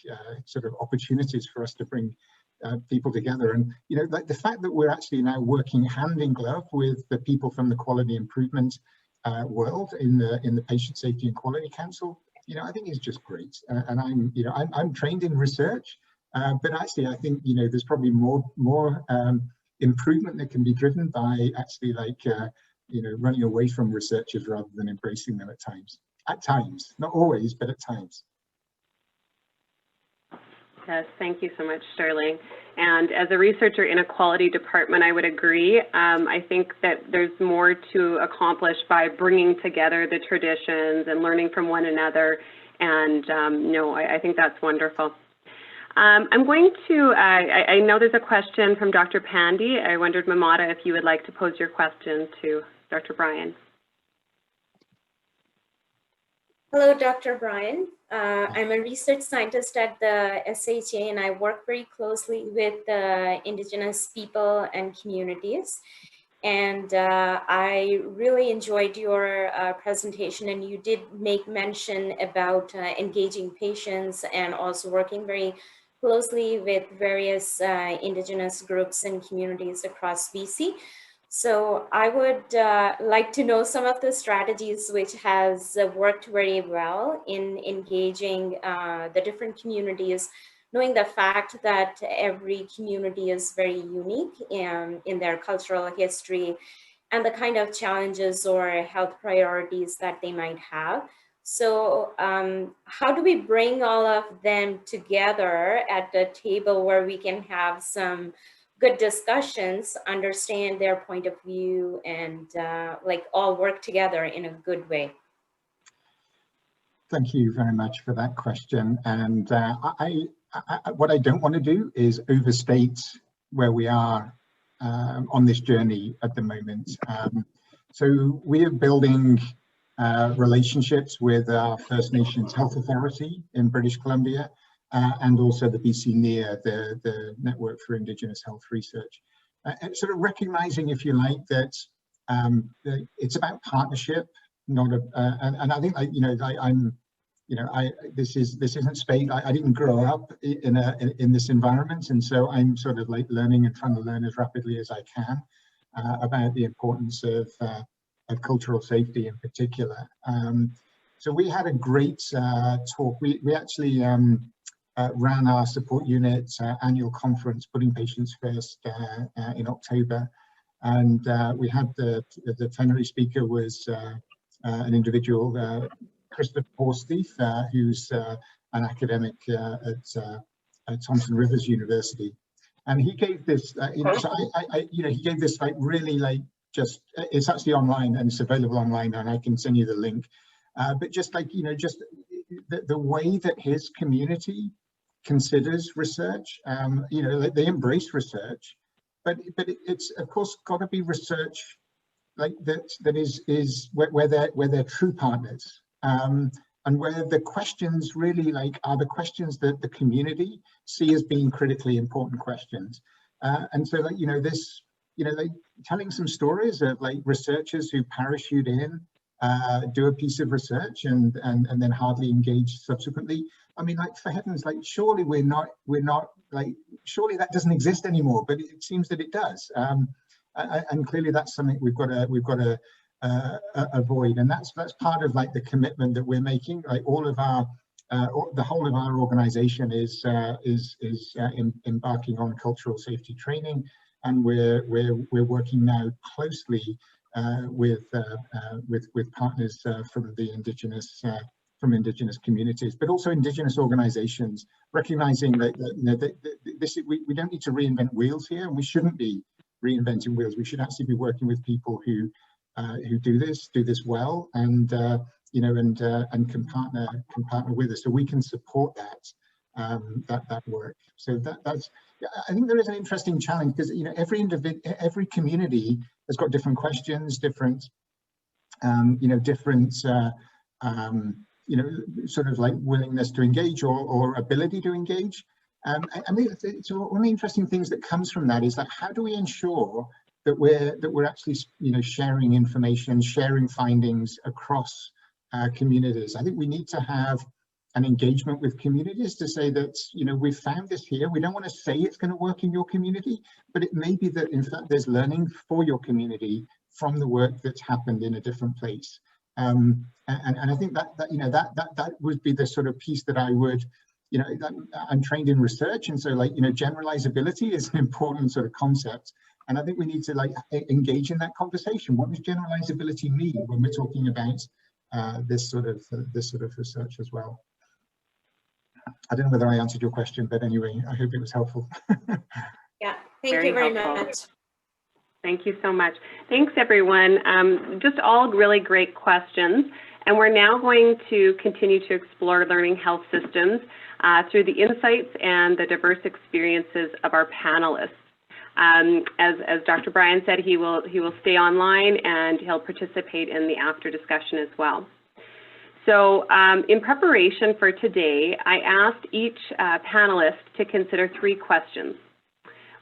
sort of opportunities for us to bring people together. And, the fact that we're actually now working hand in glove with the people from the quality improvement world in the Patient Safety and Quality Council, I think is just great. And I'm trained in research, but actually I think, there's probably more improvement that can be driven by actually running away from researchers rather than embracing them at times. At times, not always, but at times. Yes, thank you so much, Stirling. And as a researcher in a quality department, I would agree. I think that there's more to accomplish by bringing together the traditions and learning from one another. And no, I think that's wonderful. I'm going to, I know there's a question from Dr. Pandy. I wondered, Mamata, if you would like to pose your question to Dr. Bryan. Hello, Dr. Bryan. I'm a research scientist at the SHA, and I work very closely with Indigenous people and communities. And I really enjoyed your presentation, and you did make mention about engaging patients and also working very closely with various Indigenous groups and communities across BC. So I would like to know some of the strategies which has worked very well in engaging the different communities, knowing the fact that every community is very unique in their cultural history and the kind of challenges or health priorities that they might have. So how do we bring all of them together at the table where we can have some good discussions, understand their point of view, and like all work together in a good way? Thank you very much for that question. And what I don't want to do is overstate where we are on this journey at the moment. So we are building relationships with our First Nations Health Authority in British Columbia, and also the BC NEAR, the Network for Indigenous Health Research. Sort of recognizing, if you like, that it's about partnership, not a, and I think, this isn't Spain. I didn't grow up in this environment, and so I'm sort of like learning and trying to learn as rapidly as I can about the importance of cultural safety in particular. So we had a great talk. We actually ran our support unit annual conference, Putting Patients First, in October, and we had the plenary speaker was an individual, Christopher Horstleaf, who's an academic at Thompson Rivers University, and he gave this, he gave this like really like just, it's actually online and it's available online, and I can send you the link, but just like just the way that his community considers research, like they embrace research, but it's of course got to be research like that is where they're true partners, and where the questions really like are the questions that the community see as being critically important questions, and so like this like telling some stories of like researchers who parachute in, do a piece of research and then hardly engage subsequently. I mean, like, for heavens, like, surely we're not like, surely that doesn't exist anymore, but it seems that it does. And clearly that's something we've got to avoid. And that's part of like the commitment that we're making. Like all of our, the whole of our organization is embarking on cultural safety training. And we're working now closely with partners from the Indigenous communities, but also Indigenous organizations, recognizing that, we don't need to reinvent wheels here, and we shouldn't be reinventing wheels. We should actually be working with people who do this well, and can partner with us, so we can support that work. So that's, I think there is an interesting challenge, because every community has got different questions, different sort of like willingness to engage or ability to engage. I mean, it's one of the interesting things that comes from that is like, how do we ensure that we're actually sharing information, sharing findings across communities? I think we need to have an engagement with communities to say that we've found this here. We don't want to say it's going to work in your community, but it may be that in fact there's learning for your community from the work that's happened in a different place. And I think that would be the sort of piece that I would, I'm trained in research, and so like generalizability is an important sort of concept, and I think we need to like engage in that conversation. What does generalizability mean when we're talking about this sort of research as well? I don't know whether I answered your question, but anyway, I hope it was helpful. Yeah, thank you very much. Thank you so much. Thanks, everyone. Just all really great questions. And we're now going to continue to explore learning health systems through the insights and the diverse experiences of our panelists. As Dr. Bryan said, he will stay online and he'll participate in the after discussion as well. So in preparation for today, I asked each panelist to consider 3 questions.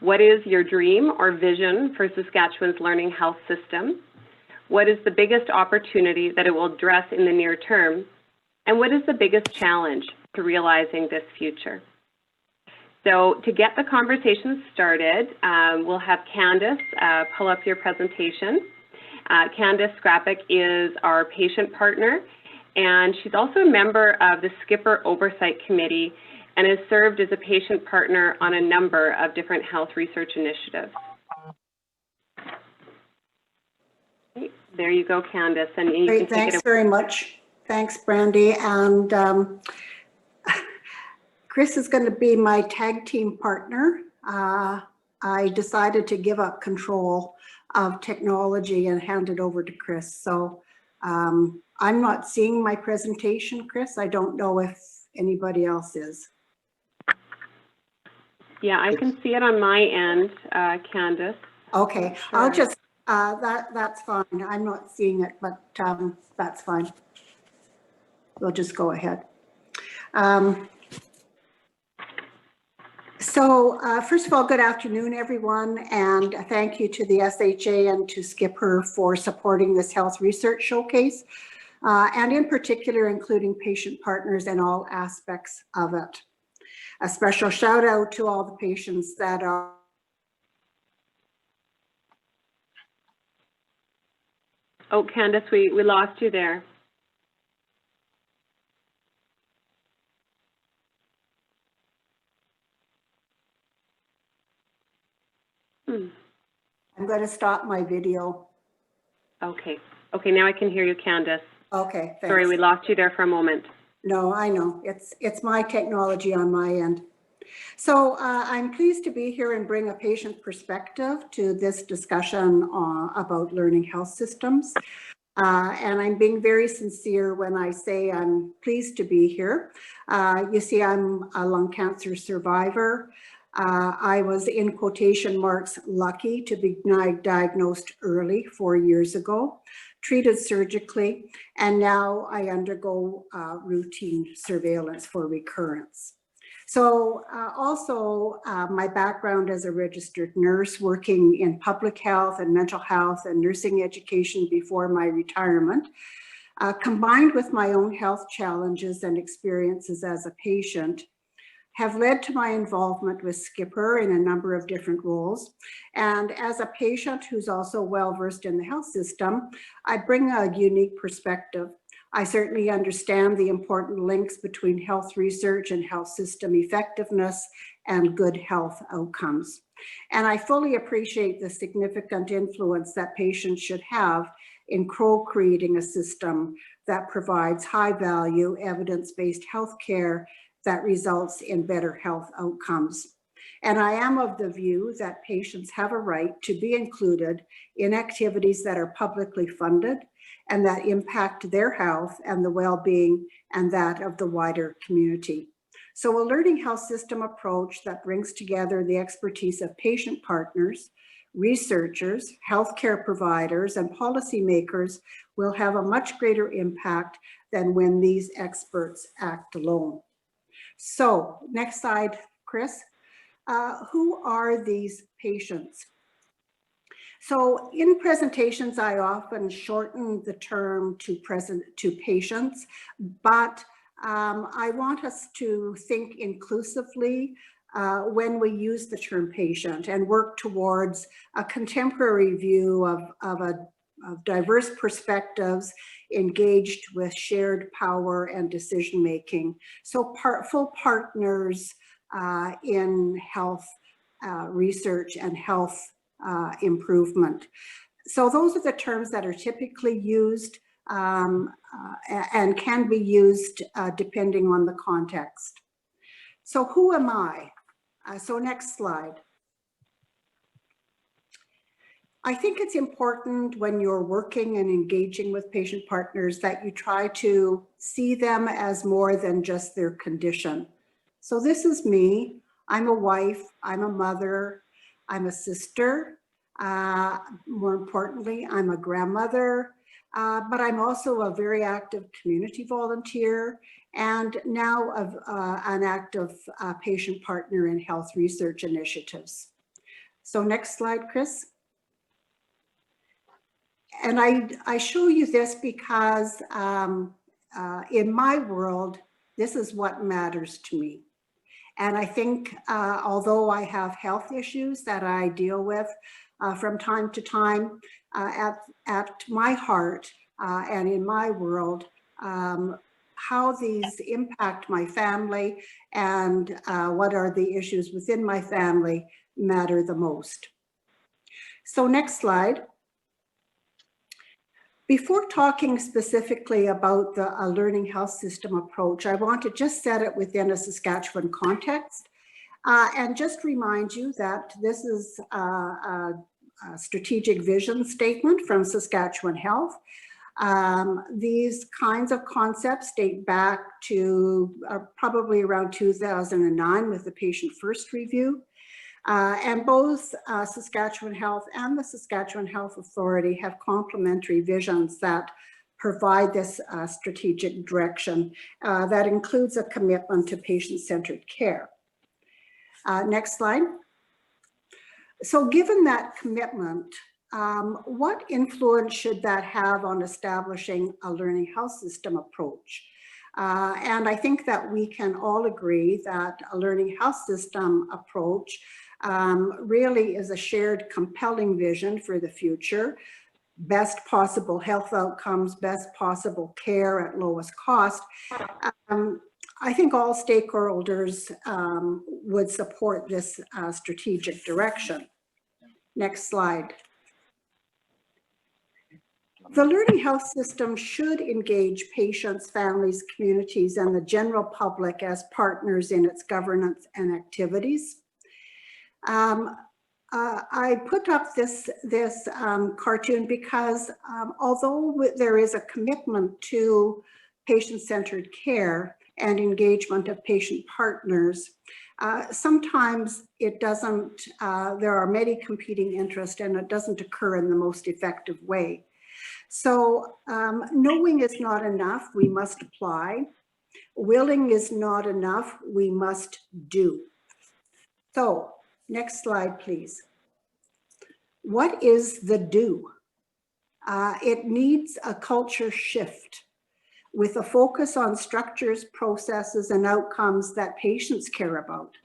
What is your dream or vision for Saskatchewan's learning health system? What is the biggest opportunity that it will address in the near term? And what is the biggest challenge to realizing this future? So to get the conversation started, we'll have Candace pull up your presentation. Candace Skrapek is our patient partner, and she's also a member of the SCPOR Oversight Committee and has served as a patient partner on a number of different health research initiatives. Okay, there you go, Candace. And you Great, can take thanks very much. Thanks, Brandy. And Chris is going to be my tag team partner. I decided to give up control of technology and hand it over to Chris. So I'm not seeing my presentation, Chris. I don't know if anybody else is. Yeah, I can see it on my end, Candace. Okay, Sure. I'll just, that's fine. I'm not seeing it, but that's fine. We'll just go ahead. First of all, good afternoon, everyone, and thank you to the SHA and to SCPOR for supporting this health research showcase, and in particular, including patient partners in all aspects of it. A special shout out to all the patients that are Oh, Candace, we lost you there. I'm going to stop my video. Okay. Okay, now I can hear you, Candace. Okay, thanks. Sorry, we lost you there for a moment. No, I know. It's my technology on my end. So I'm pleased to be here and bring a patient perspective to this discussion about learning health systems. And I'm being very sincere when I say I'm pleased to be here. You see, I'm a lung cancer survivor. I was, in quotation marks, lucky to be diagnosed early 4 years ago, treated surgically, and now I undergo routine surveillance for recurrence. So also my background as a registered nurse working in public health and mental health and nursing education before my retirement, combined with my own health challenges and experiences as a patient, have led to my involvement with SCPOR in a number of different roles. And as a patient who's also well-versed in the health system, I bring a unique perspective. I certainly understand the important links between health research and health system effectiveness and good health outcomes. And I fully appreciate the significant influence that patients should have in co-creating a system that provides high-value, evidence-based healthcare that results in better health outcomes. And I am of the view that patients have a right to be included in activities that are publicly funded and that impact their health and the well-being and that of the wider community. So a learning health system approach that brings together the expertise of patient partners, researchers, healthcare providers, and policymakers will have a much greater impact than when these experts act alone. So next slide, Chris. Who are these patients? So in presentations, I often shorten the term to patients, but I want us to think inclusively when we use the term patient and work towards a contemporary view of diverse perspectives engaged with shared power and decision-making. So full partners in health research and health improvement. So those are the terms that are typically used and can be used depending on the context. So who am I? So next slide. I think it's important when you're working and engaging with patient partners that you try to see them as more than just their condition. So this is me. I'm a wife, I'm a mother, I'm a sister. More importantly, I'm a grandmother, but I'm also a very active community volunteer and now an active patient partner in health research initiatives. So next slide, Chris. And I show you this because in my world, this is what matters to me. And I think although I have health issues that I deal with from time to time, at my heart and in my world, how these impact my family and what are the issues within my family matter the most. So next slide. Before talking specifically about the learning health system approach, I want to just set it within a Saskatchewan context and just remind you that this is a strategic vision statement from Saskatchewan Health. These kinds of concepts date back to probably around 2009 with the Patient First Review. And both Saskatchewan Health and the Saskatchewan Health Authority have complementary visions that provide this strategic direction that includes a commitment to patient-centered care. Next slide. So given that commitment, what influence should that have on establishing a learning health system approach? And I think that we can all agree that a learning health system approach really is a shared compelling vision for the future, best possible health outcomes, best possible care at lowest cost. I think all stakeholders would support this strategic direction. Next slide. The learning health system should engage patients, families, communities, and the general public as partners in its governance and activities. I put up this cartoon because although there is a commitment to patient-centered care and engagement of patient partners, sometimes it doesn't, there are many competing interests and it doesn't occur in the most effective way. So knowing is not enough, we must apply. Willing is not enough, we must do. So next slide, please. What is the do? It needs a culture shift with a focus on structures, processes, and outcomes that patients care about,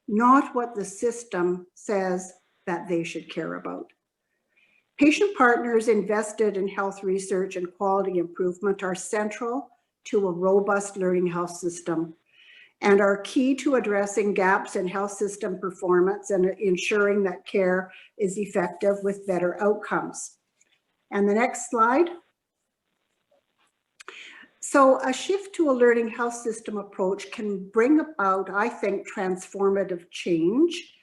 not what the system says that they should care about. Patient partners invested in health research and quality improvement are central to a robust learning health system and are key to addressing gaps in health system performance and ensuring that care is effective with better outcomes. And the next slide. So a shift to a learning health system approach can bring about, I think, transformative change.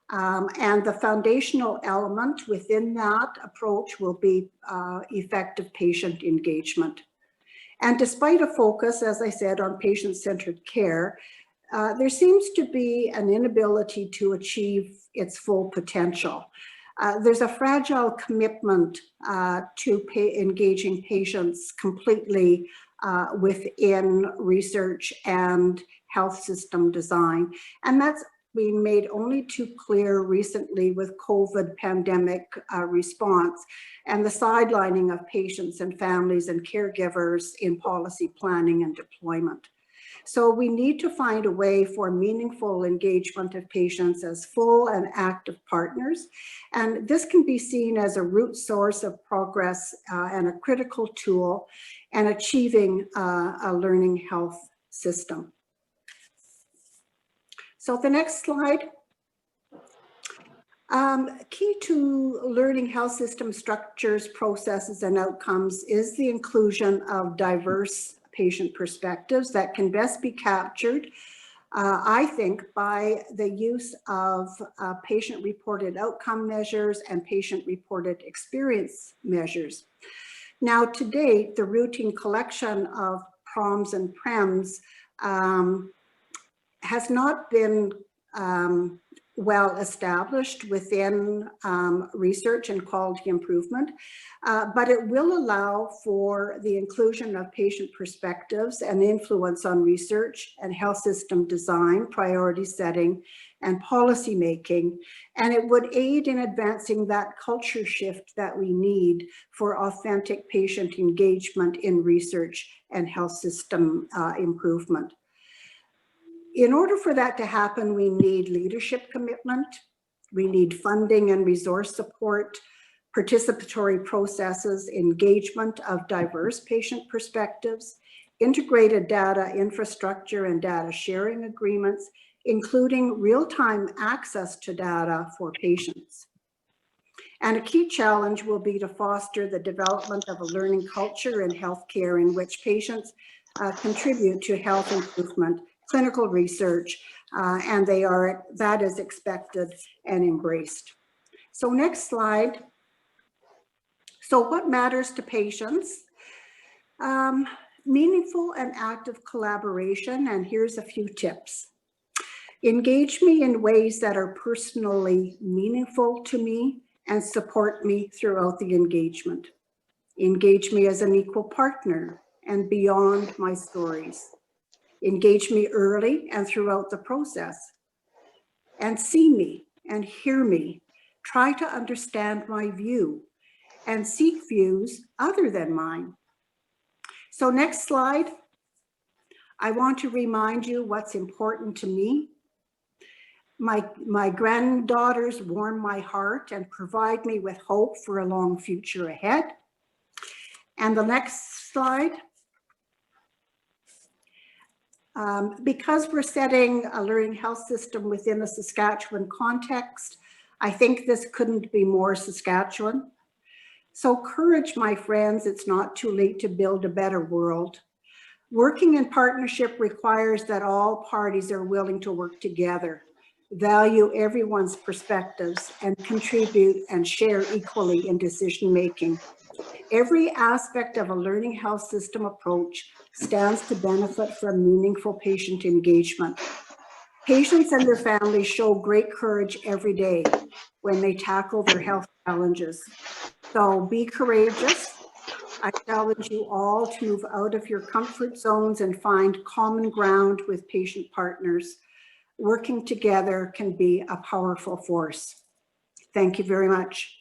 And the foundational element within that approach will be effective patient engagement. And despite a focus, as I said, on patient-centered care, there seems to be an inability to achieve its full potential. There's a fragile commitment to engaging patients completely within research and health system design. And that's being made only too clear recently with COVID pandemic response and the sidelining of patients and families and caregivers in policy planning and deployment. So we need to find a way for meaningful engagement of patients as full and active partners. And this can be seen as a root source of progress and a critical tool in achieving a learning health system. So the next slide. Key to learning health system structures, processes, and outcomes is the inclusion of diverse patient perspectives that can best be captured I think by the use of patient-reported outcome measures and patient-reported experience measures. Now, to date, the routine collection of PROMs and PREMs has not been well established within research and quality improvement, but it will allow for the inclusion of patient perspectives and influence on research and health system design, priority setting, and policy making. And it would aid in advancing that culture shift that we need for authentic patient engagement in research and health system improvement. In order for that to happen, we need leadership commitment, we need funding and resource support, participatory processes, engagement of diverse patient perspectives, integrated data infrastructure and data sharing agreements, including real-time access to data for patients. And a key challenge will be to foster the development of a learning culture in healthcare in which patients contribute to health improvement, clinical research, and that is expected and embraced. So next slide. So what matters to patients? Meaningful and active collaboration, and here's a few tips. Engage me in ways that are personally meaningful to me and support me throughout the engagement. Engage me as an equal partner and beyond my stories. Engage me early and throughout the process. And see me and hear me. Try to understand my view and seek views other than mine. So next slide. I want to remind you what's important to me. My granddaughters warm my heart and provide me with hope for a long future ahead. And the next slide. Because we're setting a learning health system within a Saskatchewan context, I think this couldn't be more Saskatchewan. So courage, my friends, it's not too late to build a better world. Working in partnership requires that all parties are willing to work together, value everyone's perspectives, and contribute and share equally in decision-making. Every aspect of a learning health system approach stands to benefit from meaningful patient engagement. Patients and their families show great courage every day when they tackle their health challenges. So be courageous. I challenge you all to move out of your comfort zones and find common ground with patient partners. Working together can be a powerful force. Thank you very much.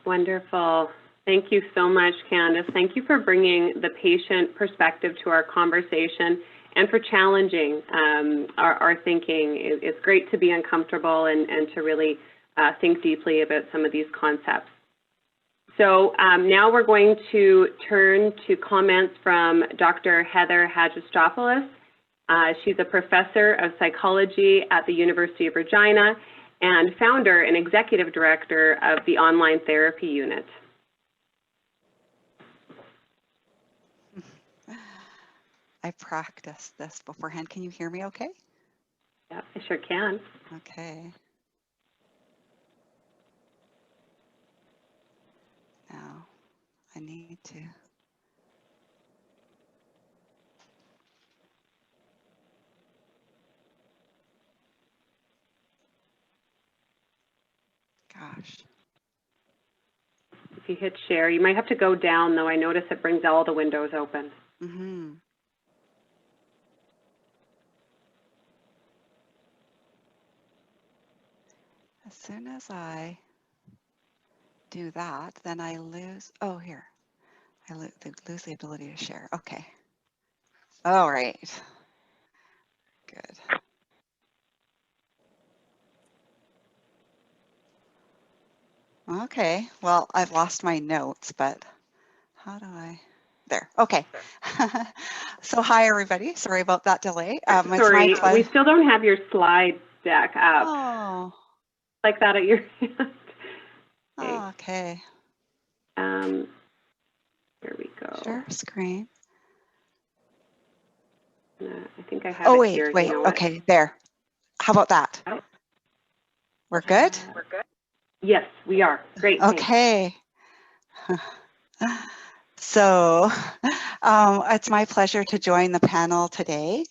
Wonderful. Thank you so much, Candace. Thank you for bringing the patient perspective to our conversation and for challenging our thinking. It's great to be uncomfortable and to really think deeply about some of these concepts. So now we're going to turn to comments from Dr. Heather Hadjistavropoulos. She's a professor of psychology at the University of Regina and founder and executive director of the online therapy unit. I practiced this beforehand. Can you hear me okay? Yeah, I sure can. Okay. Now I need to. Gosh. If you hit share, you might have to go down though. I notice it brings all the windows open. Mm-hmm. As soon as I do that, then I lose, oh, here. I lose the ability to share. Okay. All right. Good. Okay, well, I've lost my notes, but how do I? There, okay. So hi, everybody. Sorry about that delay. Sorry, we still don't have your slide deck up. Oh. Like that at your hand. Okay. Here we go. Share screen. I think I have Oh, it wait, here. wait. You know what? Okay, there. How about that? Oh. We're good? We're good. Yes, we are. Great. Thanks. Okay. So it's my pleasure to join the panel today.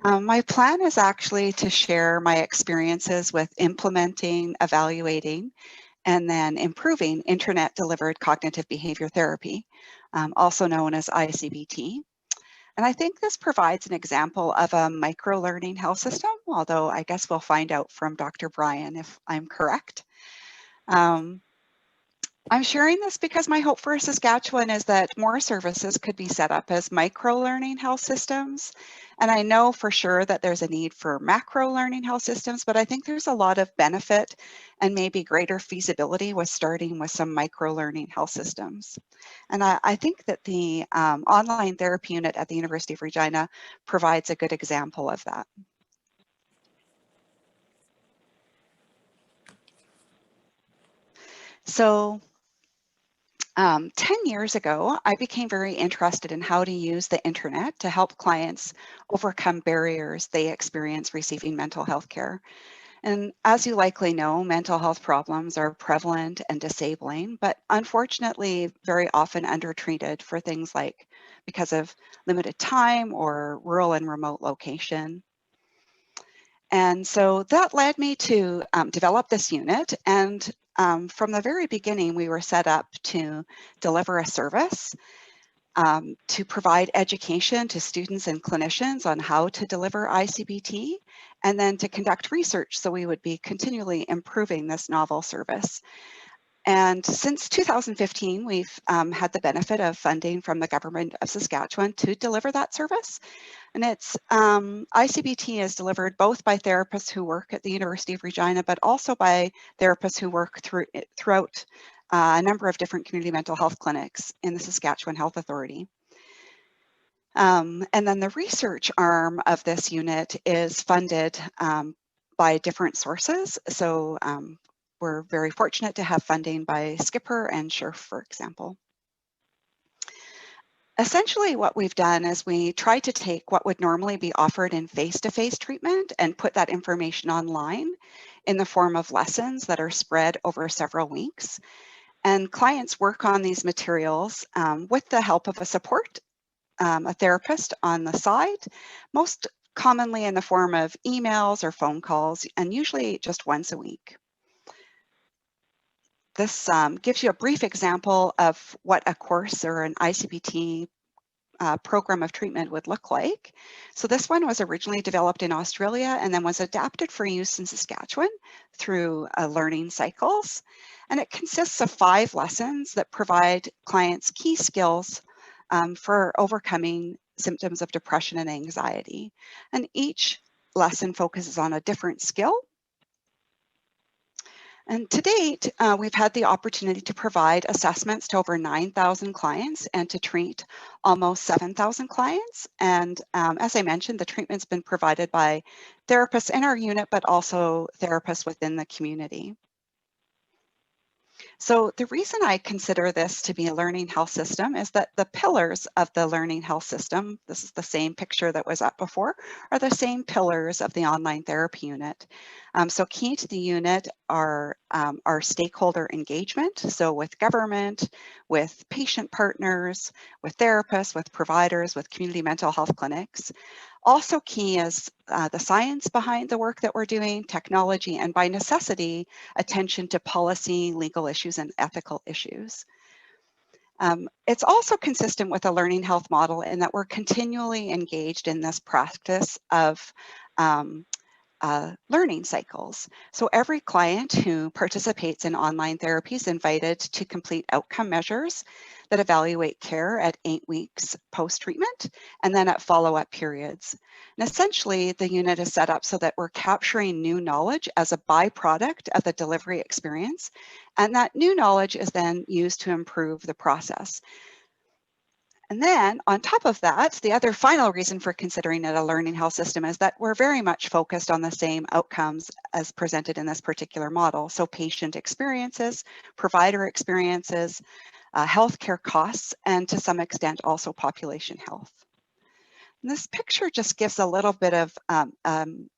My plan is actually to share my experiences with implementing, evaluating, and then improving internet-delivered cognitive behavior therapy, also known as ICBT. And I think this provides an example of a micro-learning health system, although I guess we'll find out from Dr. Bryan if I'm correct. I'm sharing this because my hope for Saskatchewan is that more services could be set up as micro-learning health systems. And I know for sure that there's a need for macro-learning health systems, but I think there's a lot of benefit and maybe greater feasibility with starting with some micro-learning health systems. And I think that the online therapy unit at the University of Regina provides a good example of that. So 10 years ago, I became very interested in how to use the internet to help clients overcome barriers they experience receiving mental health care. And as you likely know, mental health problems are prevalent and disabling, but unfortunately very often undertreated for things like because of limited time or rural and remote location. And so that led me to develop this unit. And from the very beginning, we were set up to deliver a service, to provide education to students and clinicians on how to deliver ICBT, and then to conduct research so we would be continually improving this novel service. And since 2015, we've had the benefit of funding from the government of Saskatchewan to deliver that service. And it's ICBT is delivered both by therapists who work at the University of Regina, but also by therapists who work throughout a number of different community mental health clinics in the Saskatchewan Health Authority. And then the research arm of this unit is funded by different sources. So we're very fortunate to have funding by SCPOR and SCHRF, for example. Essentially, what we've done is we try to take what would normally be offered in face-to-face treatment and put that information online in the form of lessons that are spread over several weeks. And clients work on these materials with the help of a support, a therapist on the side, most commonly in the form of emails or phone calls, and usually just once a week. This gives you a brief example of what a course or an ICBT program of treatment would look like. So this one was originally developed in Australia and then was adapted for use in Saskatchewan through learning cycles. And it consists of 5 lessons that provide clients key skills for overcoming symptoms of depression and anxiety. And each lesson focuses on a different skill. And to date, we've had the opportunity to provide assessments to over 9,000 clients and to treat almost 7,000 clients. And as I mentioned, the treatment's been provided by therapists in our unit, but also therapists within the community. So the reason I consider this to be a learning health system is that the pillars of the learning health system, this is the same picture that was up before, are the same pillars of the online therapy unit. So key to the unit are our stakeholder engagement, so with government, with patient partners, with therapists, with providers, with community mental health clinics. Also key is the science behind the work that we're doing, technology, and by necessity, attention to policy, legal issues, and ethical issues. It's also consistent with a learning health model in that we're continually engaged in this practice of learning cycles. So every client who participates in online therapy is invited to complete outcome measures that evaluate care at 8 weeks post-treatment and then at follow-up periods. And essentially, the unit is set up so that we're capturing new knowledge as a byproduct of the delivery experience, and that new knowledge is then used to improve the process. And then on top of that, the other final reason for considering it a learning health system is that we're very much focused on the same outcomes as presented in this particular model. So patient experiences, provider experiences, healthcare costs, and to some extent also population health. And this picture just gives a little bit of an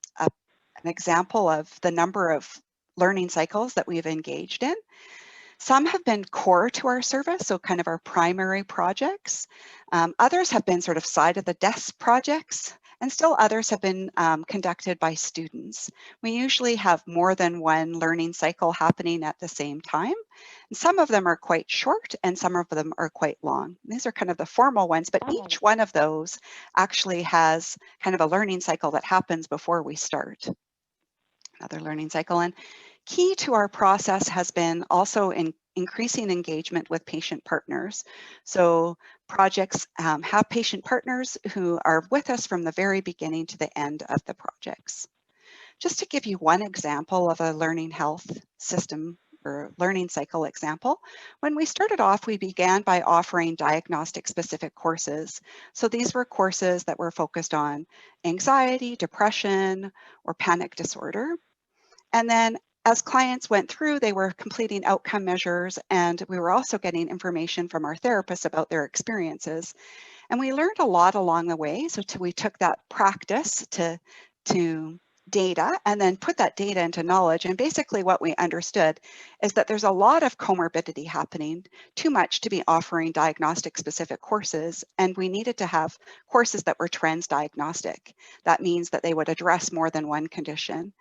example of the number of learning cycles that we've engaged in. Some have been core to our service, so kind of our primary projects. Others have been sort of side of the desk projects, and still others have been conducted by students. We usually have more than one learning cycle happening at the same time. And some of them are quite short and some of them are quite long. These are kind of the formal ones, but each one of those actually has kind of a learning cycle that happens before we start. Another learning cycle. And key to our process has been also in increasing engagement with patient partners. So projects have patient partners who are with us from the very beginning to the end of the projects. Just to give you one example of a learning health system or learning cycle example, when we started off, we began by offering diagnostic specific courses. So these were courses that were focused on anxiety, depression, or panic disorder. And then as clients went through, they were completing outcome measures, and we were also getting information from our therapists about their experiences. And we learned a lot along the way. So we took that practice to data and then put that data into knowledge. And basically what we understood is that there's a lot of comorbidity happening, too much to be offering diagnostic specific courses. And we needed to have courses that were trends diagnostic. That means that they would address more than one condition.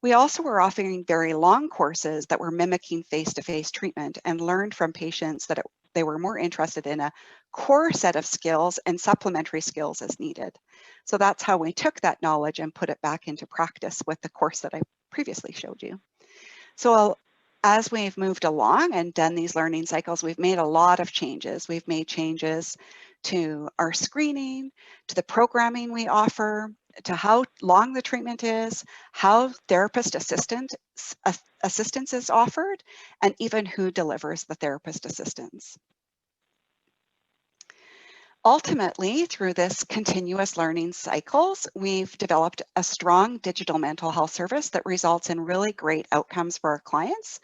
We also were offering very long courses that were mimicking face-to-face treatment and learned from patients that they were more interested in a core set of skills and supplementary skills as needed. So that's how we took that knowledge and put it back into practice with the course that I previously showed you. So as we've moved along and done these learning cycles, we've made a lot of changes. We've made changes to our screening, to the programming we offer, to how long the treatment is, how therapist assistance is offered, and even who delivers the therapist assistance. Ultimately, through this continuous learning cycles, we've developed a strong digital mental health service that results in really great outcomes for our clients.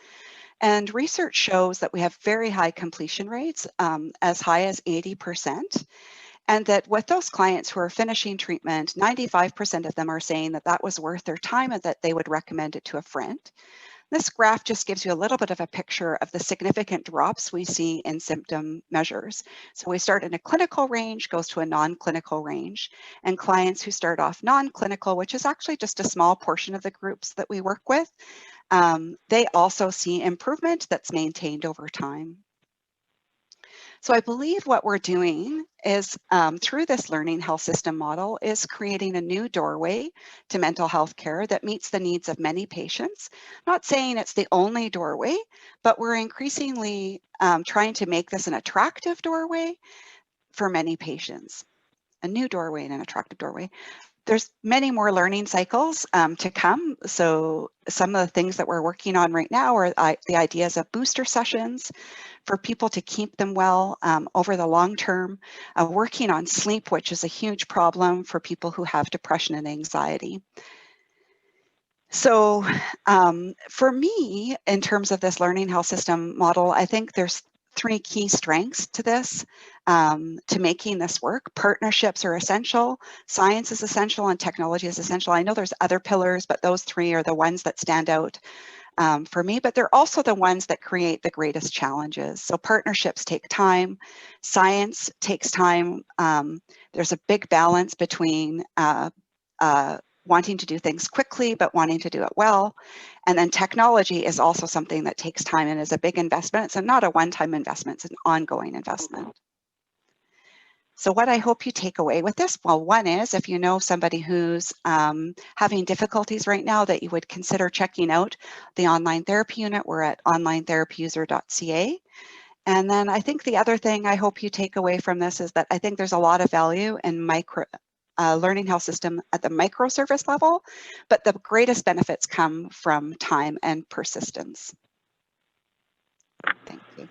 And research shows that we have very high completion rates, as high as 80%. And that with those clients who are finishing treatment, 95% of them are saying that that was worth their time and that they would recommend it to a friend. This graph just gives you a little bit of a picture of the significant drops we see in symptom measures. So we start in a clinical range, goes to a non-clinical range, and clients who start off non-clinical, which is actually just a small portion of the groups that we work with, they also see improvement that's maintained over time. So I believe what we're doing is through this learning health system model is creating a new doorway to mental health care that meets the needs of many patients. Not saying it's the only doorway, but we're increasingly trying to make this an attractive doorway for many patients. A new doorway and an attractive doorway. There's many more learning cycles to come. So some of the things that we're working on right now are the ideas of booster sessions for people to keep them well over the long term, working on sleep, which is a huge problem for people who have depression and anxiety. So for me, in terms of this learning health system model, I think there's three key strengths to this, to making this work. Partnerships are essential, science is essential, and technology is essential. I know there's other pillars, but those three are the ones that stand out for me, but they're also the ones that create the greatest challenges. So partnerships take time, science takes time. There's a big balance between wanting to do things quickly, but wanting to do it well. And then technology is also something that takes time and is a big investment. It's not a one-time investment, it's an ongoing investment. So what I hope you take away with this, well, one is if you know somebody who's having difficulties right now, that you would consider checking out the online therapy unit. We're at onlinetherapyuser.ca. And then I think the other thing I hope you take away from this is that I think there's a lot of value in learning health system at the microservice level, but the greatest benefits come from time and persistence. Thank you.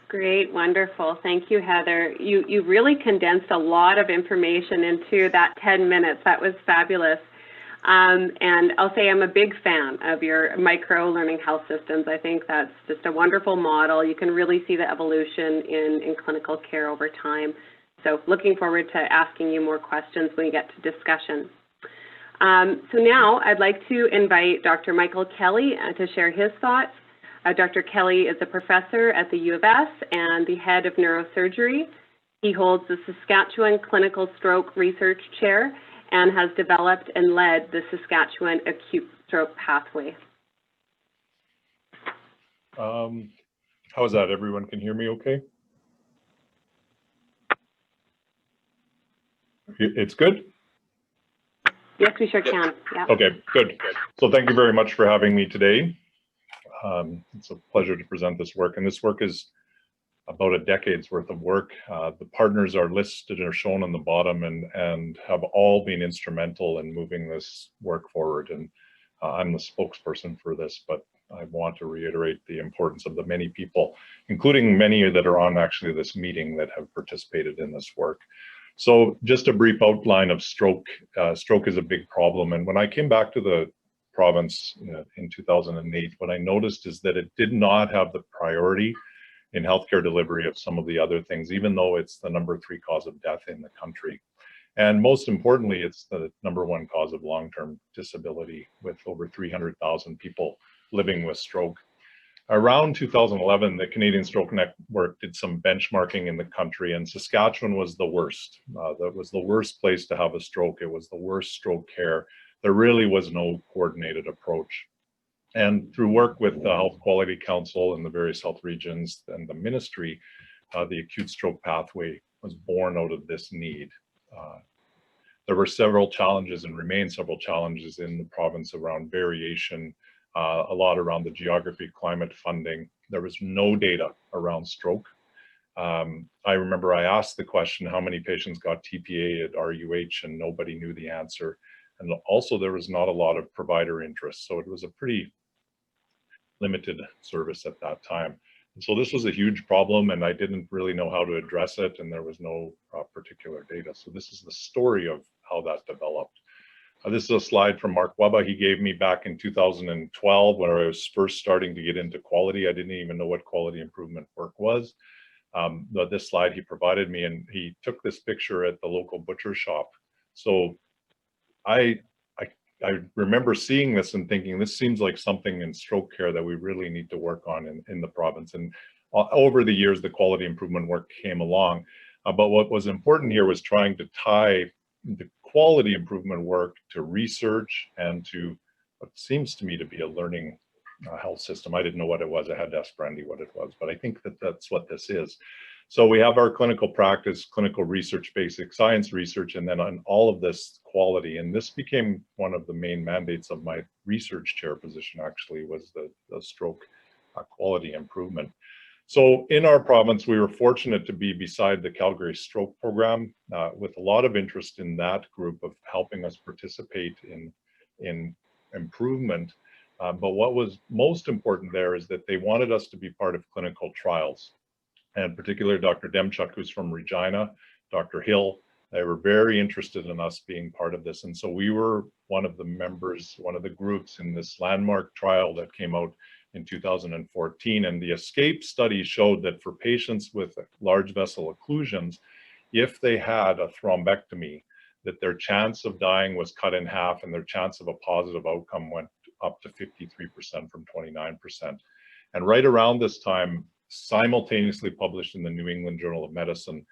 Great, wonderful. Thank you, Heather. You really condensed a lot of information into that 10 minutes. That was fabulous. And I'll say I'm a big fan of your micro learning health systems. I think that's just a wonderful model. You can really see the evolution in clinical care over time. So looking forward to asking you more questions when we get to discussion. So now I'd like to invite Dr. Michael Kelly to share his thoughts. Dr. Kelly is a professor at the U of S and the head of neurosurgery. He holds the Saskatchewan Clinical Stroke Research Chair and has developed and led the Saskatchewan Acute Stroke Pathway. How's that? Everyone can hear me okay? It's good? Yes, we sure can. Yeah. Okay, good. So thank you very much for having me today. It's a pleasure to present this work, and this work is about a decade's worth of work. The partners are listed or shown on the bottom and have all been instrumental in moving this work forward. And I'm the spokesperson for this, but I want to reiterate the importance of the many people, including many that are on actually this meeting, that have participated in this work. So just a brief outline of stroke. Stroke is a big problem. And when I came back to the province in 2008, what I noticed is that it did not have the priority in healthcare delivery of some of the other things, even though it's the #3 cause of death in the country. And most importantly, it's the #1 cause of long-term disability, with over 300,000 people living with stroke. Around 2011, the Canadian Stroke Network did some benchmarking in the country, and Saskatchewan was the worst. That was the worst place to have a stroke. It was the worst stroke care. There really was no coordinated approach. And through work with the Health Quality Council and the various health regions and the ministry, the acute stroke pathway was born out of this need. There were several challenges and remain several challenges in the province around variation, a lot around the geography, climate, funding. There was no data around stroke. I remember I asked the question, how many patients got TPA at RUH, and nobody knew the answer. And also there was not a lot of provider interest. So it was a pretty limited service at that time. And so this was a huge problem, and I didn't really know how to address it, and there was no particular data. So this is the story of how that developed. This is a slide from Mark Webba. He gave me back in 2012 when I was first starting to get into quality. I didn't even know what quality improvement work was. But this slide he provided me, and he took this picture at the local butcher shop. So I remember seeing this and thinking, this seems like something in stroke care that we really need to work on in the province. And over the years, the quality improvement work came along. But what was important here was trying to tie the quality improvement work to research and to what seems to me to be a learning health system. I didn't know what it was. I had to ask Brandy what it was, but I think that that's what this is. So we have our clinical practice, clinical research, basic science research, and then on all of this quality. And this became one of the main mandates of my research chair position, actually, was the stroke quality improvement. So in our province, we were fortunate to be beside the Calgary Stroke Program with a lot of interest in that group of helping us participate in improvement. But what was most important there is that they wanted us to be part of clinical trials. And particularly Dr. Demchuk, who's from Regina, Dr. Hill, they were very interested in us being part of this. And so we were one of the members, one of the groups in this landmark trial that came out in 2014. And the ESCAPE study showed that for patients with large vessel occlusions, if they had a thrombectomy, that their chance of dying was cut in half, and their chance of a positive outcome went up to 53% from 29%. And right around this time, simultaneously published in the New England Journal of Medicine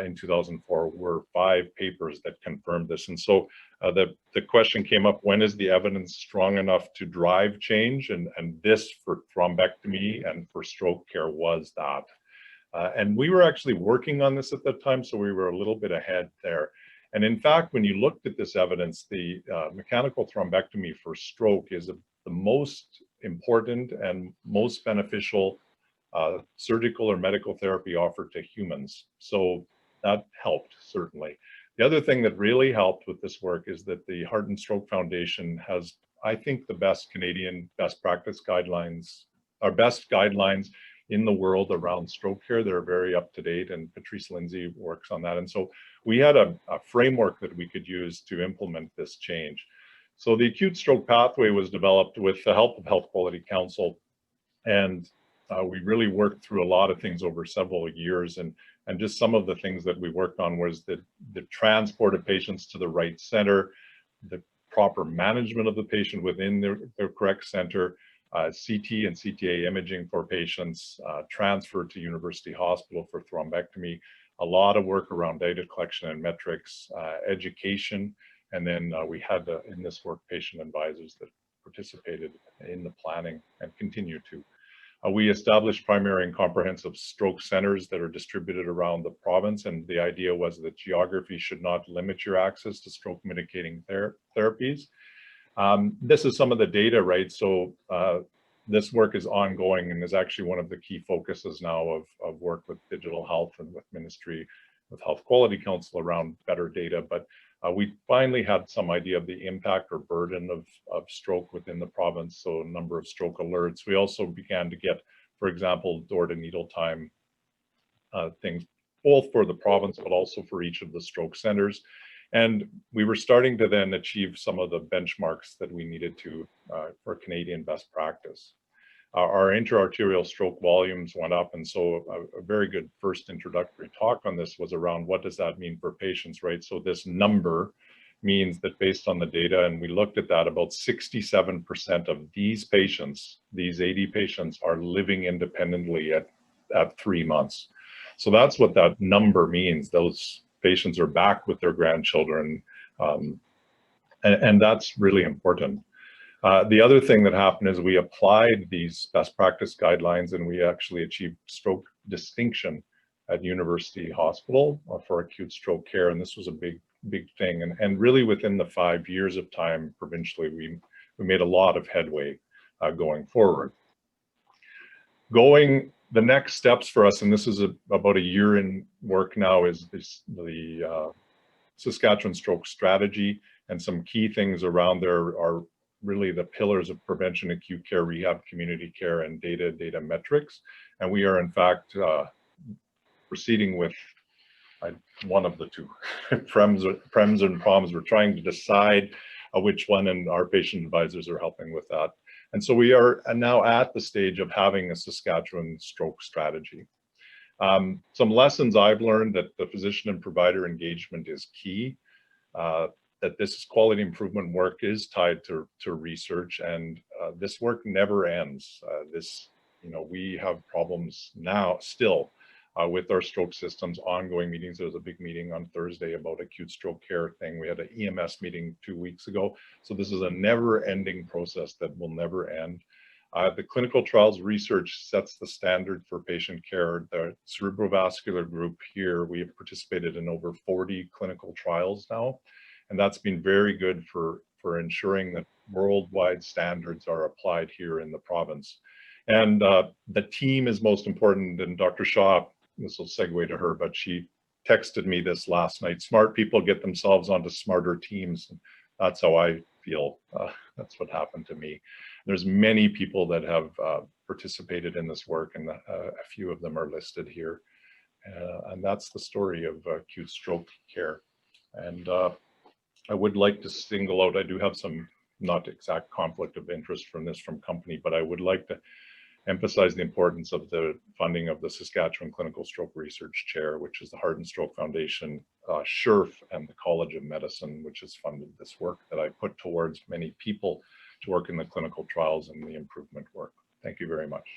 in 2004 were 5 papers that confirmed this. And so the question came up, when is the evidence strong enough to drive change? And this for thrombectomy and for stroke care was that. And we were actually working on this at that time, so we were a little bit ahead there. And in fact, when you looked at this evidence, the mechanical thrombectomy for stroke is the most important and most beneficial surgical or medical therapy offered to humans. So that helped, certainly. The other thing that really helped with this work is that the Heart and Stroke Foundation has, I think, the best Canadian best practice guidelines, our best guidelines in the world around stroke care. They're very up to date, and Patrice Lindsay works on that. And so we had a framework that we could use to implement this change. So the acute stroke pathway was developed with the help of Health Quality Council, and we really worked through a lot of things over several years, and And just some of the things that we worked on was the transport of patients to the right center, the proper management of the patient within their correct center, CT and CTA imaging for patients, transfer to University Hospital for thrombectomy, a lot of work around data collection and metrics, education, and then we had in this work patient advisors that participated in the planning and continue to. We established primary and comprehensive stroke centers that are distributed around the province, and the idea was that geography should not limit your access to stroke mitigating therapies. This is some of the data, right? So this work is ongoing and is actually one of the key focuses now of work with digital health and with Ministry of Health Quality Council around better data. But we finally had some idea of the impact or burden of stroke within the province, so a number of stroke alerts. We also began to get, for example, door to needle time things, both for the province, but also for each of the stroke centers. And we were starting to then achieve some of the benchmarks that we needed to for Canadian best practice. Our intra-arterial stroke volumes went up, and so a very good first introductory talk on this was around what does that mean for patients, right? So this number means that based on the data, and we looked at that, about 67% of these patients, these 80 patients, are living independently at 3 months. So that's what that number means. Those patients are back with their grandchildren, and that's really important. The other thing that happened is we applied these best practice guidelines, and we actually achieved stroke distinction at University Hospital for acute stroke care, and this was a big thing. And really within the 5 years of time provincially, we made a lot of headway going forward. The next steps for us, and this is about a year in work now, is the Saskatchewan Stroke Strategy, and some key things around there are really the pillars of prevention, acute care, rehab, community care, and data metrics. And we are in fact proceeding with one of the two, PREMS and PROMS. We're trying to decide which one, and our patient advisors are helping with that. And so we are now at the stage of having a Saskatchewan stroke strategy. Some lessons I've learned: that the physician and provider engagement is key, that this quality improvement work is tied to research, and this work never ends. We have problems now still with our stroke systems, ongoing meetings. There was a big meeting on Thursday about acute stroke care thing. We had an EMS meeting 2 weeks ago. So this is a never-ending process that will never end. The clinical trials research sets the standard for patient care. The cerebrovascular group here, we have participated in over 40 clinical trials now, and that's been very good for ensuring that worldwide standards are applied here in the province. And the team is most important, and Dr. Shaw, this will segue to her, but she texted me this last night: smart people get themselves onto smarter teams. And that's how I feel. That's what happened to me. There's many people that have participated in this work, and a few of them are listed here. And that's the story of acute stroke care. And I would like to single out, I do have some not exact conflict of interest from company, but I would like to emphasize the importance of the funding of the Saskatchewan Clinical Stroke Research Chair, which is the Heart and Stroke Foundation, SHRF, and the College of Medicine, which has funded this work that I put towards many people to work in the clinical trials and the improvement work. Thank you very much.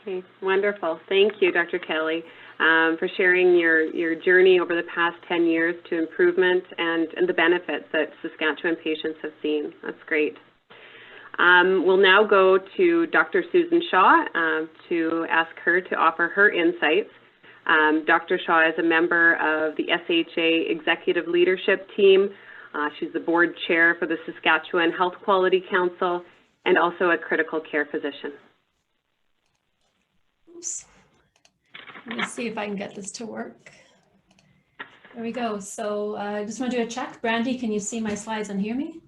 Okay, wonderful. Thank you, Dr. Kelly, for sharing your journey over the past 10 years to improvement and the benefits that Saskatchewan patients have seen. That's great. We'll now go to Dr. Susan Shaw to ask her to offer her insights. Dr. Shaw is a member of the SHA Executive Leadership Team. She's the board chair for the Saskatchewan Health Quality Council and also a critical care physician. Oops. Let me see if I can get this to work. There we go. So I just want to do a check. Brandy, can you see my slides and hear me?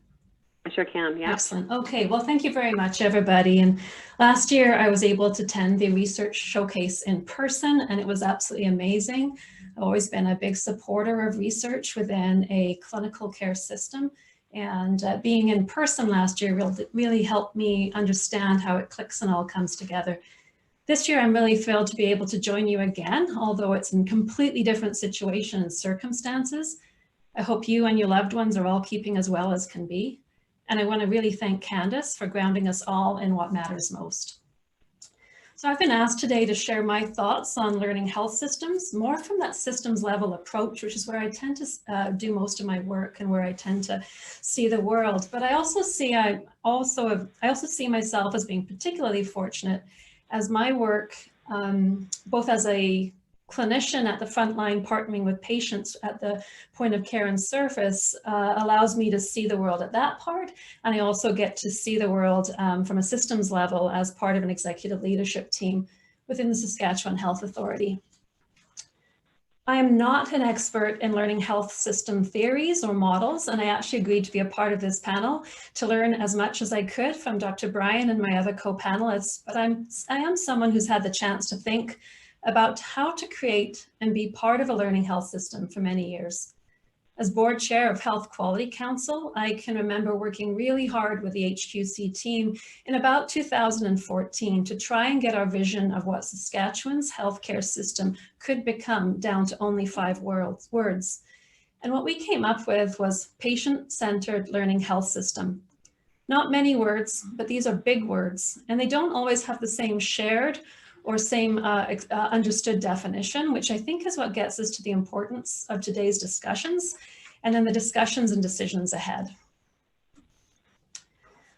I sure can, yeah. Excellent. Okay, well, thank you very much, everybody. And last year, I was able to attend the research showcase in person, and it was absolutely amazing. I've always been a big supporter of research within a clinical care system. And being in person last year really helped me understand how it clicks and all comes together. This year, I'm really thrilled to be able to join you again, although it's in completely different situation and circumstances. I hope you and your loved ones are all keeping as well as can be. And I want to really thank Candace for grounding us all in what matters most. So I've been asked today to share my thoughts on learning health systems, more from that systems level approach, which is where I tend to do most of my work and where I tend to see the world. But I also see myself as being particularly fortunate as my work, both as a clinician at the front line partnering with patients at the point of care and service, allows me to see the world at that part. And I also get to see the world from a systems level as part of an executive leadership team within the Saskatchewan Health Authority. I am not an expert in learning health system theories or models, and I actually agreed to be a part of this panel to learn as much as I could from Dr. Bryan and my other co-panelists, but I am someone who's had the chance to think about how to create and be part of a learning health system for many years. As board chair of Health Quality Council, I can remember working really hard with the HQC team in about 2014 to try and get our vision of what Saskatchewan's healthcare system could become down to only 5 words. And what we came up with was patient-centered learning health system. Not many words, but these are big words, and they don't always have the same shared or same understood definition, which I think is what gets us to the importance of today's discussions and then the discussions and decisions ahead.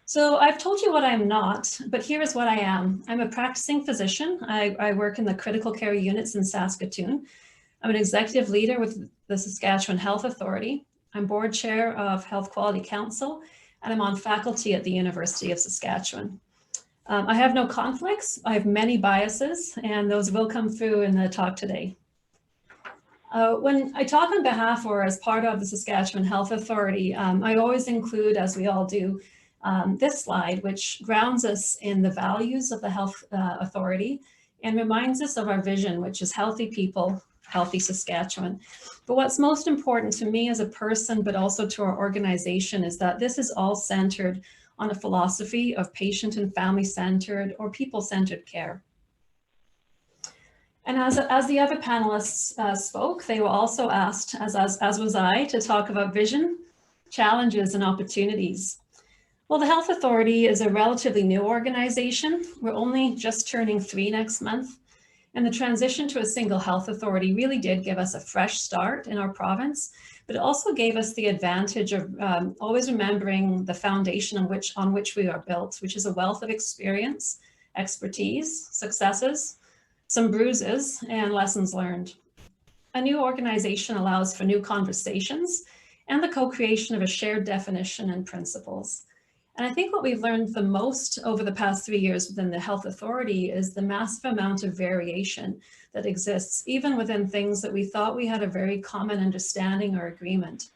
So I've told you what I'm not, but here is what I am. I'm a practicing physician. I work in the critical care units in Saskatoon. I'm an executive leader with the Saskatchewan Health Authority. I'm board chair of Health Quality Council, and I'm on faculty at the University of Saskatchewan. I have no conflicts. I have many biases, and those will come through in the talk today. When I talk on behalf or as part of the Saskatchewan Health Authority, I always include, as we all do, this slide, which grounds us in the values of the Health Authority and reminds us of our vision, which is healthy people, healthy Saskatchewan. But what's most important to me as a person, but also to our organization, is that this is all centered on a philosophy of patient and family-centered or people-centered care. And as the other panelists spoke, they were also asked, as was I, to talk about vision, challenges, and opportunities. Well, the Health Authority is a relatively new organization. We're only just turning 3 next month. And the transition to a single health authority really did give us a fresh start in our province, but it also gave us the advantage of always remembering the foundation on which we are built, which is a wealth of experience, expertise, successes, some bruises, and lessons learned. A new organization allows for new conversations and the co-creation of a shared definition and principles. And I think what we've learned the most over the past 3 years within the Health Authority is the massive amount of variation that exists, even within things that we thought we had a very common understanding or agreement.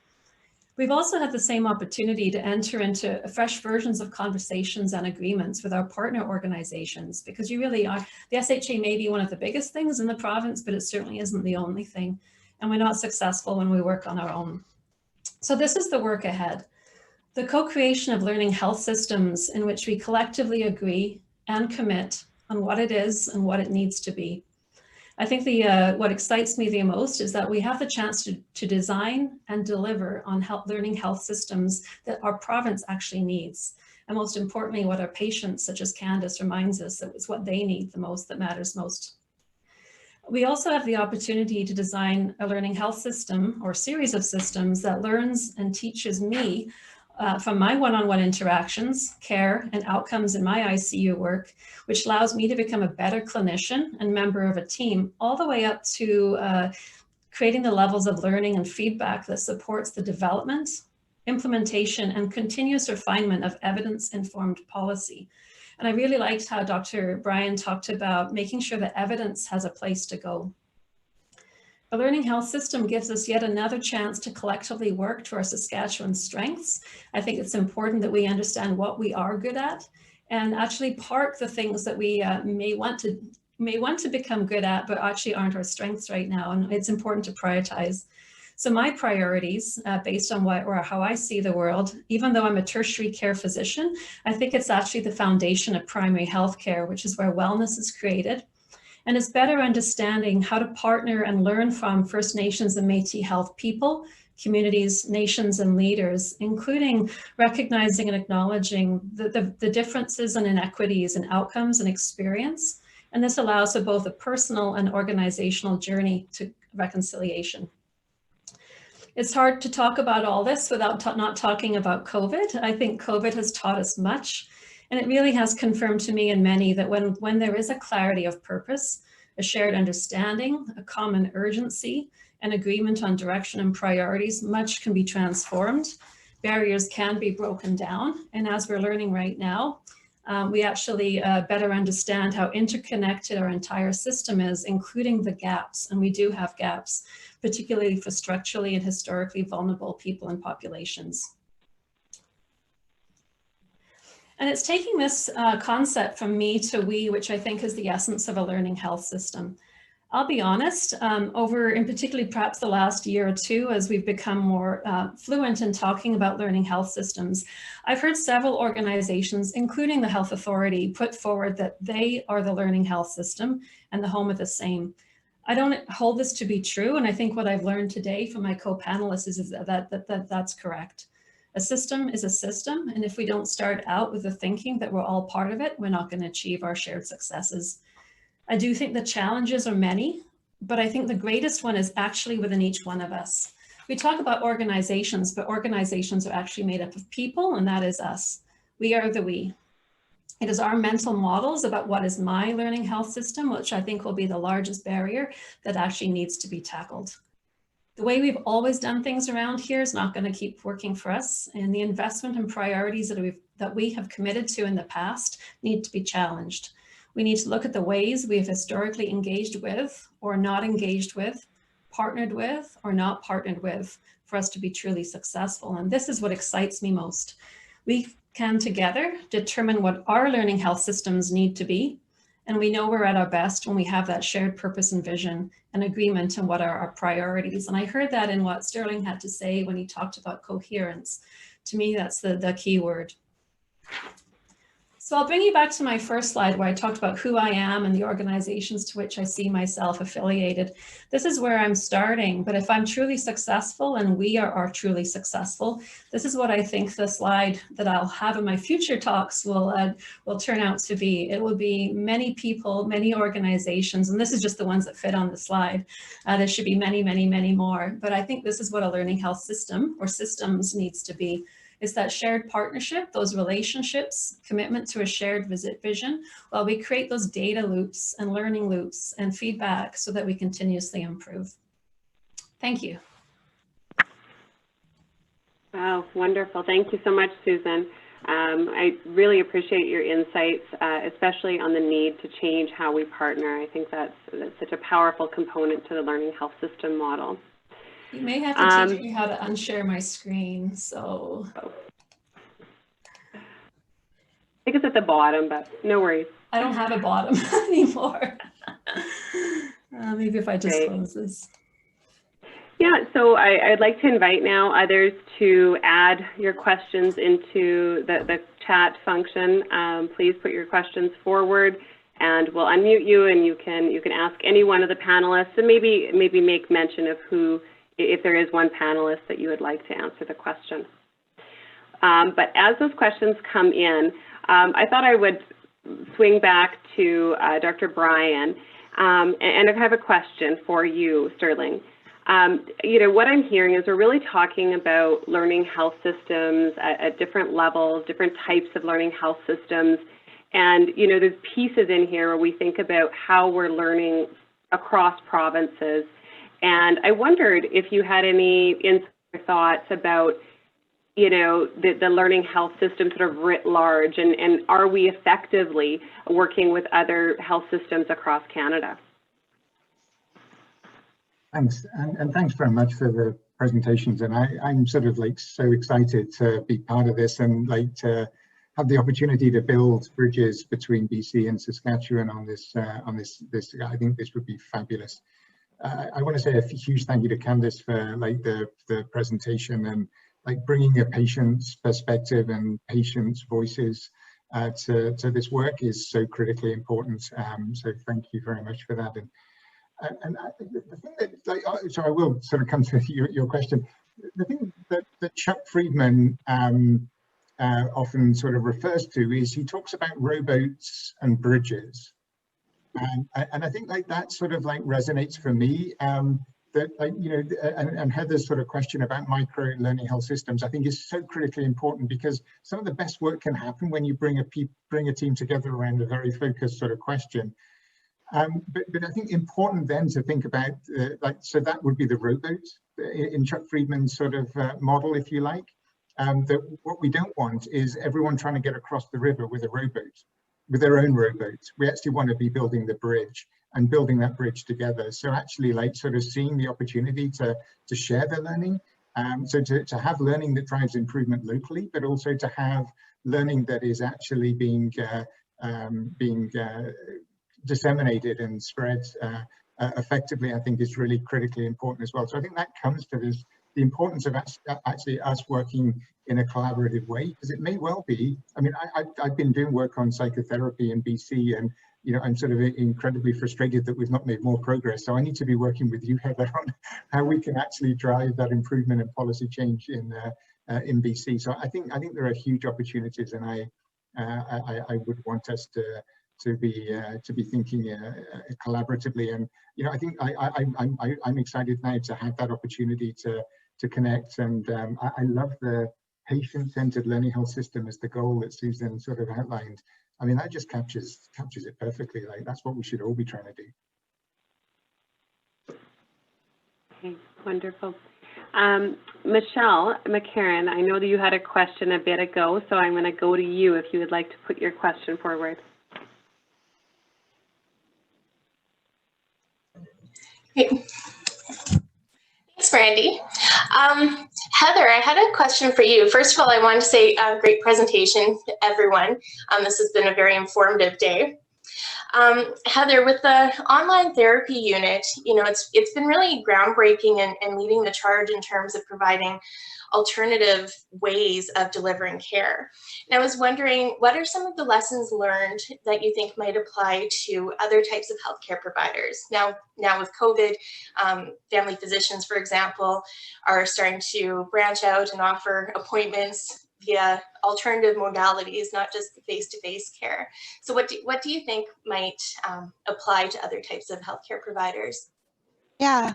We've also had the same opportunity to enter into fresh versions of conversations and agreements with our partner organizations, because you really are, the SHA may be one of the biggest things in the province, but it certainly isn't the only thing. And we're not successful when we work on our own. So this is the work ahead. The co-creation of learning health systems in which we collectively agree and commit on what it is and what it needs to be. I think what excites me the most is that we have the chance to design and deliver on learning health systems that our province actually needs. And most importantly, what our patients, such as Candace, reminds us that it's what they need the most that matters most. We also have the opportunity to design a learning health system or series of systems that learns and teaches me from my one-on-one interactions, care, and outcomes in my ICU work, which allows me to become a better clinician and member of a team, all the way up to creating the levels of learning and feedback that supports the development, implementation, and continuous refinement of evidence-informed policy. And I really liked how Dr. Bryan talked about making sure that evidence has a place to go. A learning health system gives us yet another chance to collectively work to our Saskatchewan strengths. I think it's important that we understand what we are good at and actually park the things that we may want to become good at, but actually aren't our strengths right now. And it's important to prioritize. So my priorities, based on what or how I see the world, even though I'm a tertiary care physician, I think it's actually the foundation of primary health care, which is where wellness is created. And it's better understanding how to partner and learn from First Nations and Métis Health people, communities, nations, and leaders, including recognizing and acknowledging the differences and inequities in outcomes and experience. And this allows for both a personal and organizational journey to reconciliation. It's hard to talk about all this without not talking about COVID. I think COVID has taught us much, and it really has confirmed to me and many that when there is a clarity of purpose, a shared understanding, a common urgency, an agreement on direction and priorities, much can be transformed. Barriers can be broken down, and as we're learning right now, we actually better understand how interconnected our entire system is, including the gaps, and we do have gaps, particularly for structurally and historically vulnerable people and populations. And it's taking this concept from me to we, which I think is the essence of a learning health system. I'll be honest, in particularly perhaps the last year or two, as we've become more fluent in talking about learning health systems, I've heard several organizations, including the Health Authority, put forward that they are the learning health system and the home of the same. I don't hold this to be true, and I think what I've learned today from my co-panelists is that that's correct. A system is a system, and if we don't start out with the thinking that we're all part of it, we're not going to achieve our shared successes. I do think the challenges are many, but I think the greatest one is actually within each one of us. We talk about organizations, but organizations are actually made up of people, and that is us. We are the we. It is our mental models about what is my learning health system, which I think will be the largest barrier that actually needs to be tackled. The way we've always done things around here is not going to keep working for us, and the investment and priorities that we have committed to in the past need to be challenged. We need to look at the ways we have historically engaged with or not engaged with, partnered with or not partnered with, for us to be truly successful. And this is what excites me most. We can together determine what our learning health systems need to be. And we know we're at our best when we have that shared purpose and vision and agreement on what are our priorities. And I heard that in what Stirling had to say when he talked about coherence. To me, that's the key word. So I'll bring you back to my first slide where I talked about who I am and the organizations to which I see myself affiliated. This is where I'm starting, but if I'm truly successful and we are truly successful, this is what I think the slide that I'll have in my future talks will turn out to be. It will be many people, many organizations, and this is just the ones that fit on the slide. There should be many, many, many more, but I think this is what a learning health system or systems needs to be. Is that shared partnership, those relationships, commitment to a shared vision, while we create those data loops and learning loops and feedback so that we continuously improve. Thank you. Wow, wonderful. Thank you so much, Susan. I really appreciate your insights, especially on the need to change how we partner. I think that's such a powerful component to the learning health system model. You may have to teach me how to unshare my screen, so. I think it's at the bottom, but no worries. I don't have a bottom anymore. Maybe if I just close this. Yeah, so I'd like to invite now others to add your questions into the chat function. Please put your questions forward, and we'll unmute you, and you can ask any one of the panelists, and maybe make mention of who, if there is one panelist that you would like to answer the question. But as those questions come in, I thought I would swing back to Dr. Bryan, and I have a question for you, Stirling. What I'm hearing is we're really talking about learning health systems at different levels, different types of learning health systems, and there's pieces in here where we think about how we're learning across provinces. And I wondered if you had any insights or thoughts about, the learning health system sort of writ large, and are we effectively working with other health systems across Canada? Thanks, and thanks very much for the presentations. And I'm sort of so excited to be part of this and to have the opportunity to build bridges between BC and Saskatchewan on this. I think this would be fabulous. I want to say a huge thank you to Candace for like the presentation and like bringing a patient's perspective and patient's voices to this work is so critically important. So thank you very much for that. And the thing that, like, so I will sort of come to your question. The thing that Chuck Friedman often sort of refers to is he talks about rowboats and bridges. And I think like that sort of like resonates for me. That like, you know, and Heather's sort of question about micro learning health systems, I think is so critically important, because some of the best work can happen when you bring a team together around a very focused sort of question. But I think important then to think about, like, so that would be the rowboat in Chuck Friedman's sort of model, if you like. That what we don't want is everyone trying to get across the river with a rowboat, with their own rowboat. We actually want to be building the bridge and building that bridge together. So actually, like, sort of seeing the opportunity to share the learning. So to have learning that drives improvement locally, but also to have learning that is actually being disseminated and spread effectively, I think is really critically important as well. So I think that comes to this, the importance of actually us working in a collaborative way, because it may well be, I mean, I've been doing work on psychotherapy in BC, and you know, I'm sort of incredibly frustrated that we've not made more progress. So I need to be working with you, Heather, on how we can actually drive that improvement and policy change in BC. So I think there are huge opportunities, and I would want us to be thinking collaboratively. And you know, I think I'm excited now to have that opportunity to connect. And I love the patient-centered learning health system as the goal that Susan sort of outlined. I mean, that just captures it perfectly. Like, that's what we should all be trying to do. Okay, wonderful. Michelle McCarran, I know that you had a question a bit ago, so I'm going to go to you if you would like to put your question forward. Great. Thanks, Brandy. Heather, I had a question for you. First of all, I wanted to say great presentation to everyone. This has been a very informative day. Heather, with the online therapy unit, you know, it's been really groundbreaking and leading the charge in terms of providing alternative ways of delivering care. And I was wondering, what are some of the lessons learned that you think might apply to other types of healthcare providers? Now with COVID, family physicians, for example, are starting to branch out and offer appointments via alternative modalities, not just face-to-face care. So what do you think might apply to other types of healthcare providers? Yeah.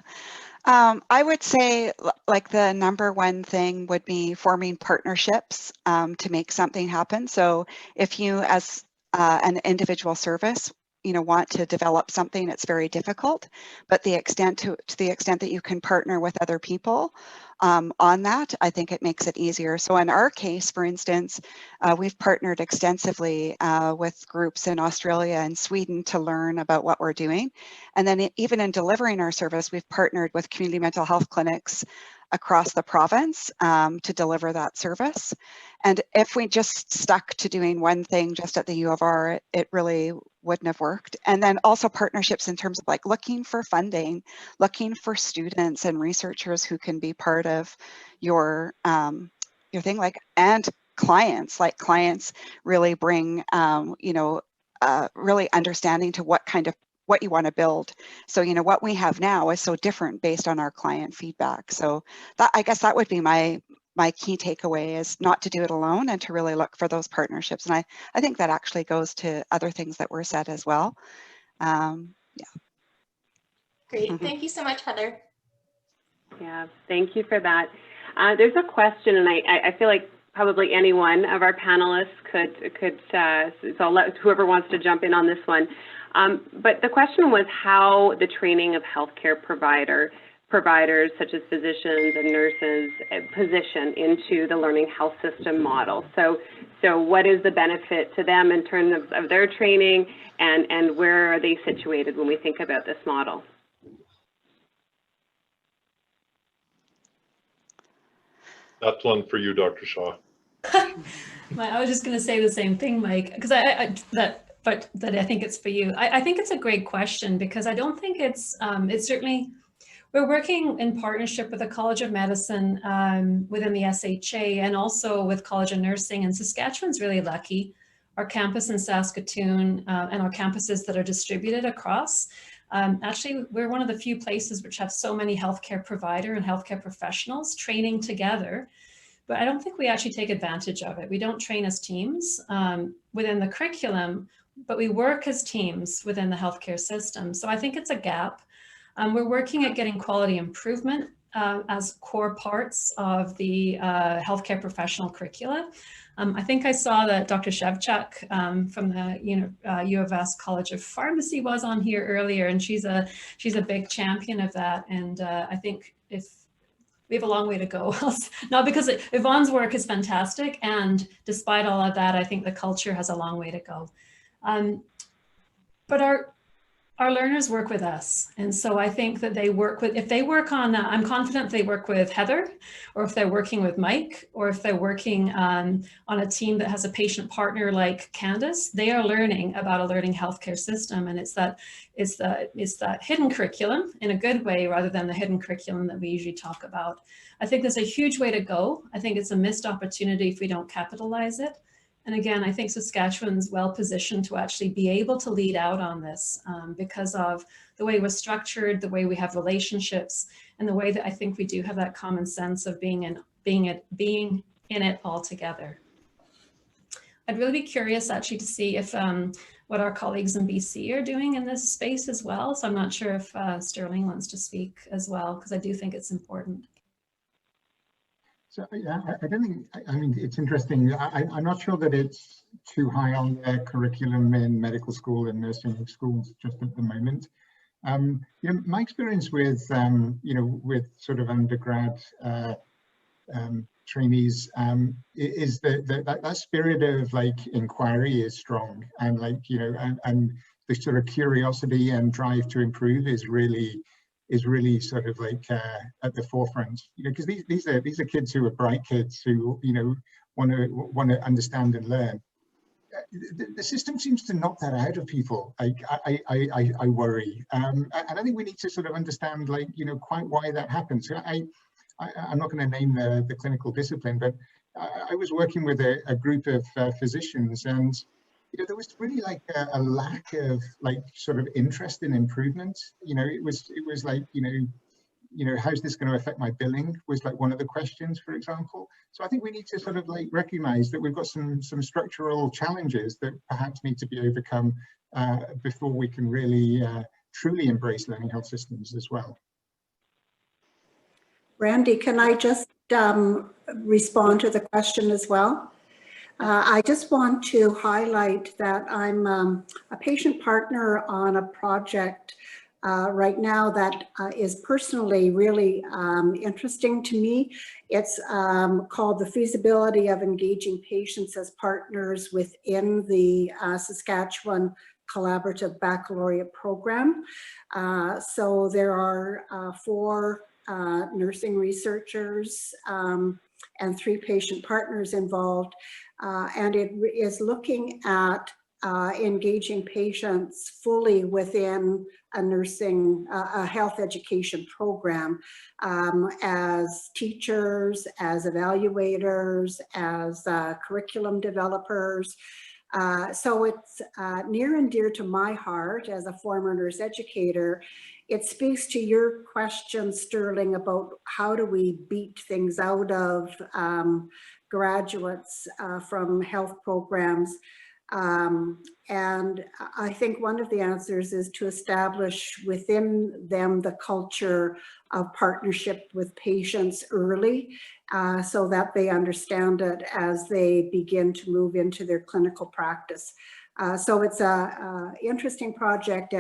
I would say like the number one thing would be forming partnerships to make something happen. So if you as an individual service, you know, want to develop something, it's very difficult, but to the extent that you can partner with other people on that, I think it makes it easier. So in our case, for instance, we've partnered extensively with groups in Australia and Sweden to learn about what we're doing. And then even in delivering our service, we've partnered with community mental health clinics across the province to deliver that service. And if we just stuck to doing one thing just at the U of R, it really wouldn't have worked. And then also partnerships in terms of like looking for funding, looking for students and researchers who can be part of your thing, like, and clients really bring, you know, really understanding to what you want to build. So, you know, what we have now is so different based on our client feedback. So that, I guess that would be my key takeaway, is not to do it alone and to really look for those partnerships. And I think that actually goes to other things that were said as well. Yeah. Great. Thank you so much, Heather. Yeah, thank you for that. There's a question, and I feel like probably any one of our panelists could so I'll let whoever wants to jump in on this one. But the question was how the training of healthcare providers such as physicians and nurses position into the learning health system model. So what is the benefit to them in terms of their training, and where are they situated when we think about this model? That's one for you, Dr. Shaw. I was just going to say the same thing, Mike, because that but that I think it's for you. I think it's a great question because I don't think it's certainly, we're working in partnership with the College of Medicine within the SHA and also with College of Nursing, and Saskatchewan's really lucky. Our campus in Saskatoon and our campuses that are distributed across. Actually, we're one of the few places which have so many healthcare provider and healthcare professionals training together, but I don't think we actually take advantage of it. We don't train as teams within the curriculum, but we work as teams within the healthcare system. So I think it's a gap. We're working at getting quality improvement as core parts of the healthcare professional curricula. I think I saw that Dr. Shevchuk from the U of S College of Pharmacy was on here earlier, and she's a big champion of that. And I think if we have a long way to go, not because Yvonne's work is fantastic, and despite all of that, I think the culture has a long way to go. But our learners work with us. And so I think that they work with, if they work on, I'm confident they work with Heather, or if they're working with Mike, or if they're working on a team that has a patient partner like Candace, they are learning about a learning healthcare system. And it's that hidden curriculum in a good way, rather than the hidden curriculum that we usually talk about. I think there's a huge way to go. I think it's a missed opportunity if we don't capitalize it. And again, I think Saskatchewan's well positioned to actually be able to lead out on this because of the way we're structured, the way we have relationships, and the way that I think we do have that common sense of being in it all together. I'd really be curious actually to see if what our colleagues in BC are doing in this space as well. So I'm not sure if Stirling wants to speak as well, because I do think it's important. So yeah, I don't think, I mean, it's interesting. I'm not sure that it's too high on the curriculum in medical school and nursing schools just at the moment. You know, my experience with, you know, with sort of undergrad trainees is that spirit of like inquiry is strong, and like, you know, and the sort of curiosity and drive to improve is really sort of like at the forefront, you know, because these are kids who are bright kids who, you know, want to understand and learn. The system seems to knock that out of people. Like I worry, and I think we need to sort of understand, like, you know, quite why that happens. I'm not going to name the clinical discipline, but I was working with a group of physicians, and you know, there was really like a lack of like sort of interest in improvement. You know, it was like, you know, how's this going to affect my billing was like one of the questions, for example. So I think we need to sort of like recognize that we've got some structural challenges that perhaps need to be overcome before we can really truly embrace learning health systems as well. Brandy, can I just respond to the question as well? I just want to highlight that I'm a patient partner on a project right now that is personally really interesting to me. It's called the feasibility of engaging patients as partners within the Saskatchewan Collaborative Baccalaureate Program. So there are 4 nursing researchers and 3 patient partners involved. And it is looking at engaging patients fully within a nursing, a health education program as teachers, as evaluators, as curriculum developers. So it's near and dear to my heart as a former nurse educator. It speaks to your question, Stirling, about how do we beat things out of graduates from health programs. And I think one of the answers is to establish within them the culture of partnership with patients early so that they understand it as they begin to move into their clinical practice. So it's an interesting project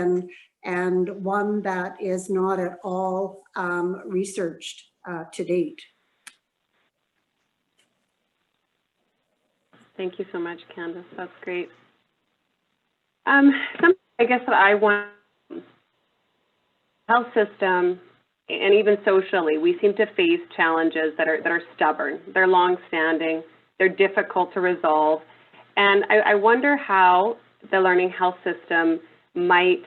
and one that is not at all researched to date. Thank you so much, Candace. That's great. Something I guess that I want, health system and even socially, we seem to face challenges that are stubborn. They're long-standing. They're difficult to resolve. And I wonder how the learning health system might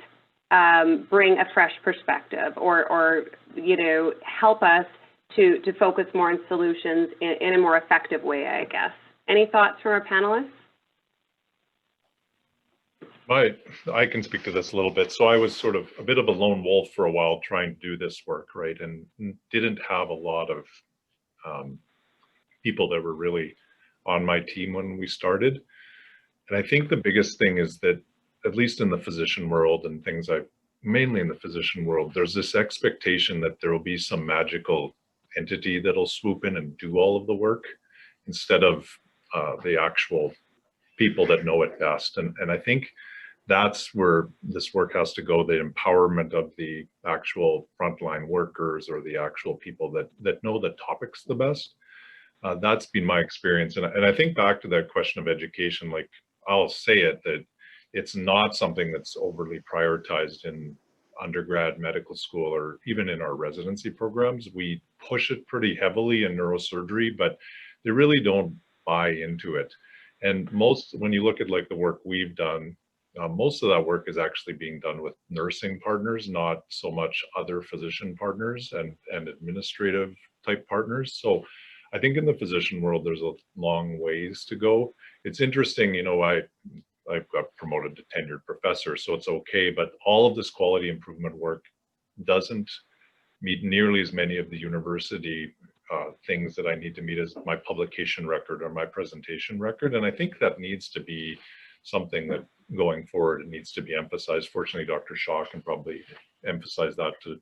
bring a fresh perspective, or you know, help us to focus more on solutions in a more effective way, I guess. Any thoughts from our panelists? I can speak to this a little bit. So I was sort of a bit of a lone wolf for a while trying to do this work, right? And didn't have a lot of people that were really on my team when we started. And I think the biggest thing is that, at least in the physician world and things mainly in the physician world, there's this expectation that there will be some magical entity that'll swoop in and do all of the work instead of the actual people that know it best. And I think that's where this work has to go, the empowerment of the actual frontline workers or the actual people that know the topics the best. That's been my experience. And I think back to that question of education, like I'll say it, that it's not something that's overly prioritized in undergrad medical school or even in our residency programs. We push it pretty heavily in neurosurgery, but they really don't buy into it. And when you look at like the work we've done, most of that work is actually being done with nursing partners, not so much other physician partners and administrative type partners. So I think in the physician world, there's a long ways to go. It's interesting, you know, I've got promoted to tenured professor, so it's okay, but all of this quality improvement work doesn't meet nearly as many of the university things that I need to meet as my publication record or my presentation record. And I think that needs to be something that going forward, it needs to be emphasized. Fortunately, Dr. Shaw can probably emphasize that to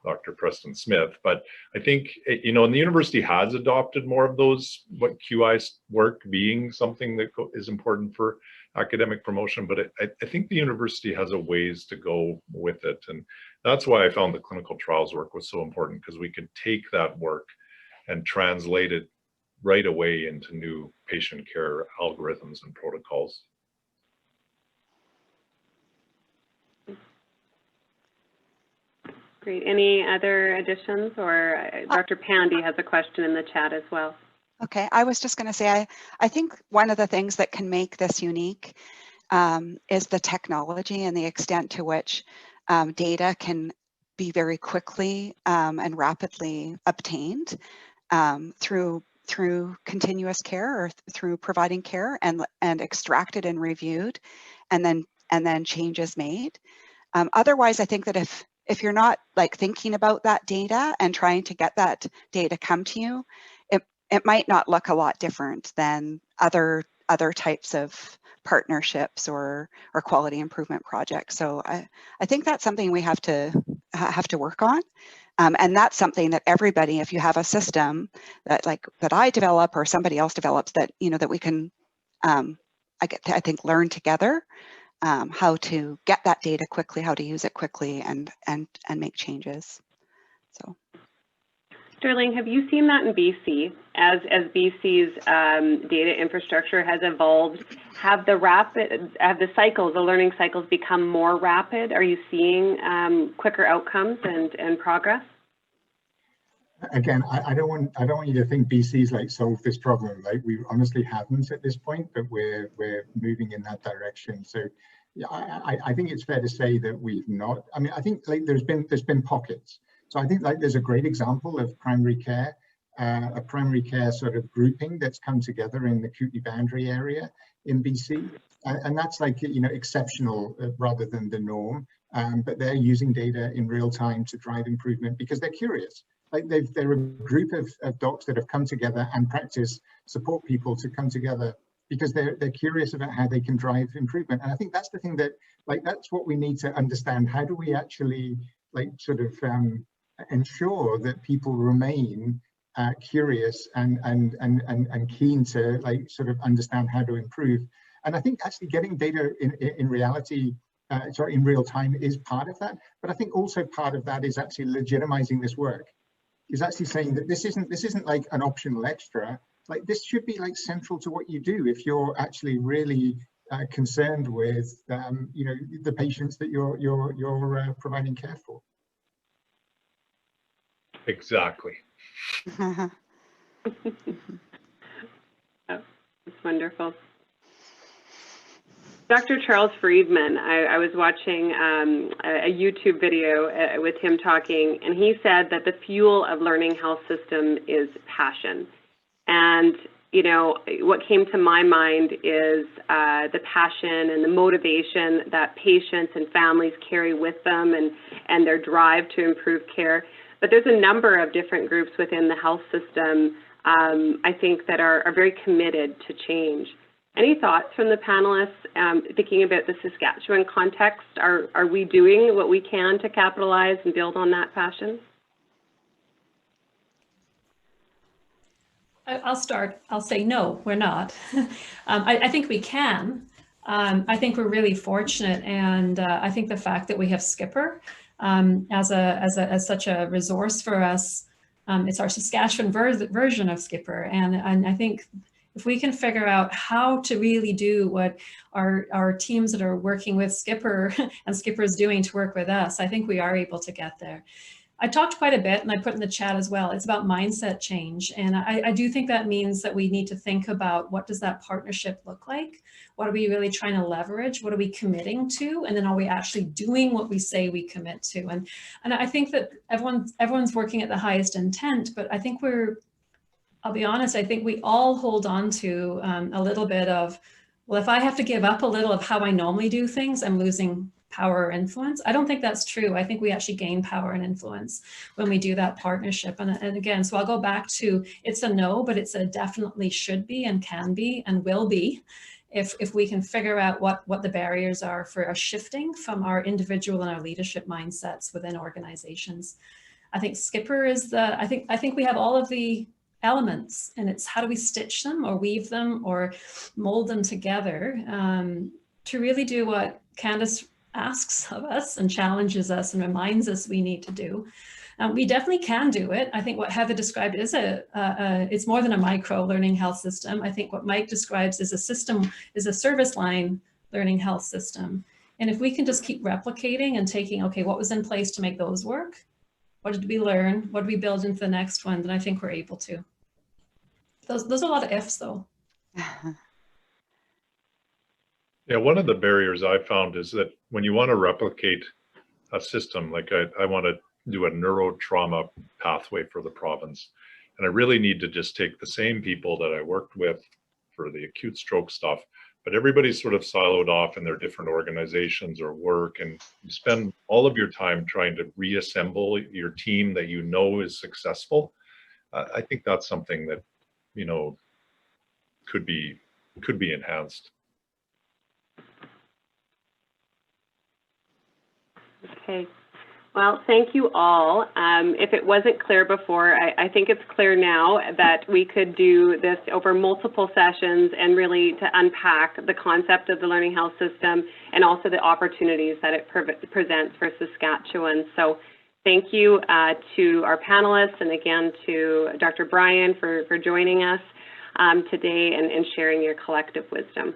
Dr. Preston Smith. But I think, you know, and the university has adopted more of those, what QI work being something that is important for academic promotion, but I think the university has a ways to go with it. And that's why I found the clinical trials work was so important, because we could take that work and translate it right away into new patient care algorithms and protocols. Great. Any other additions? Or Dr. Pandy has a question in the chat as well. Okay, I was just going to say, I think one of the things that can make this unique is the technology and the extent to which data can be very quickly and rapidly obtained through continuous care or through providing care and extracted and reviewed, and then changes made. Otherwise, I think that if you're not like thinking about that data and trying to get that data come to you, it might not look a lot different than other types of partnerships or quality improvement projects. So I think that's something we have to work on. And that's something that everybody, if you have a system that I develop or somebody else develops, that, you know, that we can, I think, learn together how to get that data quickly, how to use it quickly, and make changes. So, Stirling, have you seen that in BC as BC's data infrastructure has evolved? Have the learning cycles become more rapid? Are you seeing quicker outcomes and progress? Again, I don't want you to think BC's like solved this problem. Like, we honestly haven't at this point, but we're moving in that direction. So yeah, I think it's fair to say that we've not. I mean, I think like there's been pockets. So I think like there's a great example of primary care, a primary care sort of grouping that's come together in the Kootenay boundary area in BC, and that's like, you know, exceptional rather than the norm. But they're using data in real time to drive improvement because they're curious. Like they're a group of docs that have come together and practice support people to come together because they're curious about how they can drive improvement. And I think that's the thing that, like, that's what we need to understand. How do we actually like sort of ensure that people remain curious and keen to like sort of understand how to improve? And I think actually getting data in reality, in real time is part of that. But I think also part of that is actually legitimizing this work. Is actually saying that this isn't like an optional extra. Like, this should be like central to what you do if you're actually really concerned with you know, the patients that you're providing care for. Exactly. Oh, it's wonderful. Dr. Charles Friedman, I was watching a YouTube video with him talking, and he said that the fuel of learning health system is passion. And, you know, what came to my mind is the passion and the motivation that patients and families carry with them, and their drive to improve care. But there's a number of different groups within the health system, I think, that are very committed to change. Any thoughts from the panelists thinking about the Saskatchewan context? Are we doing what we can to capitalize and build on that passion? I'll start. I'll say no, we're not. I think we can. I think we're really fortunate, and I think the fact that we have SCPOR as such a resource for us, it's our Saskatchewan version of SCPOR, and I think if we can figure out how to really do what our teams that are working with SCPOR and SCPOR is doing to work with us, I think we are able to get there. I talked quite a bit, and I put in the chat as well, it's about mindset change. And I do think that means that we need to think about what does that partnership look like? What are we really trying to leverage? What are we committing to? And then are we actually doing what we say we commit to? And I think that everyone's working at the highest intent, but I think I'll be honest, I think we all hold on to a little bit of, well, if I have to give up a little of how I normally do things, I'm losing power or influence. I don't think that's true. I think we actually gain power and influence when we do that partnership. And again, so I'll go back to, it's a no, but it's a definitely should be and can be and will be if we can figure out what the barriers are for a shifting from our individual and our leadership mindsets within organizations. I think SCPOR is I think we have all of the elements, and it's how do we stitch them or weave them or mold them together to really do what Candace asks of us and challenges us and reminds us we need to do. We definitely can do it. I think what Heather described is it's more than a micro learning health system. I think what Mike describes is a system, is a service line learning health system. And if we can just keep replicating and taking, okay, what was in place to make those work? What did we learn? What did we build into the next one? Then I think we're able to. Those are a lot of ifs though. Yeah, one of the barriers I found is that when you want to replicate a system, like I want to do a neurotrauma pathway for the province, and I really need to just take the same people that I worked with for the acute stroke stuff, but everybody's sort of siloed off in their different organizations or work, and you spend all of your time trying to reassemble your team that you know is successful. I think that's something that, you know, could be enhanced. Okay. Well, thank you all. If it wasn't clear before, I think it's clear now that we could do this over multiple sessions and really to unpack the concept of the learning health system and also the opportunities that it presents for Saskatchewan. So thank you to our panelists, and again to Dr. Bryan for joining us today and sharing your collective wisdom.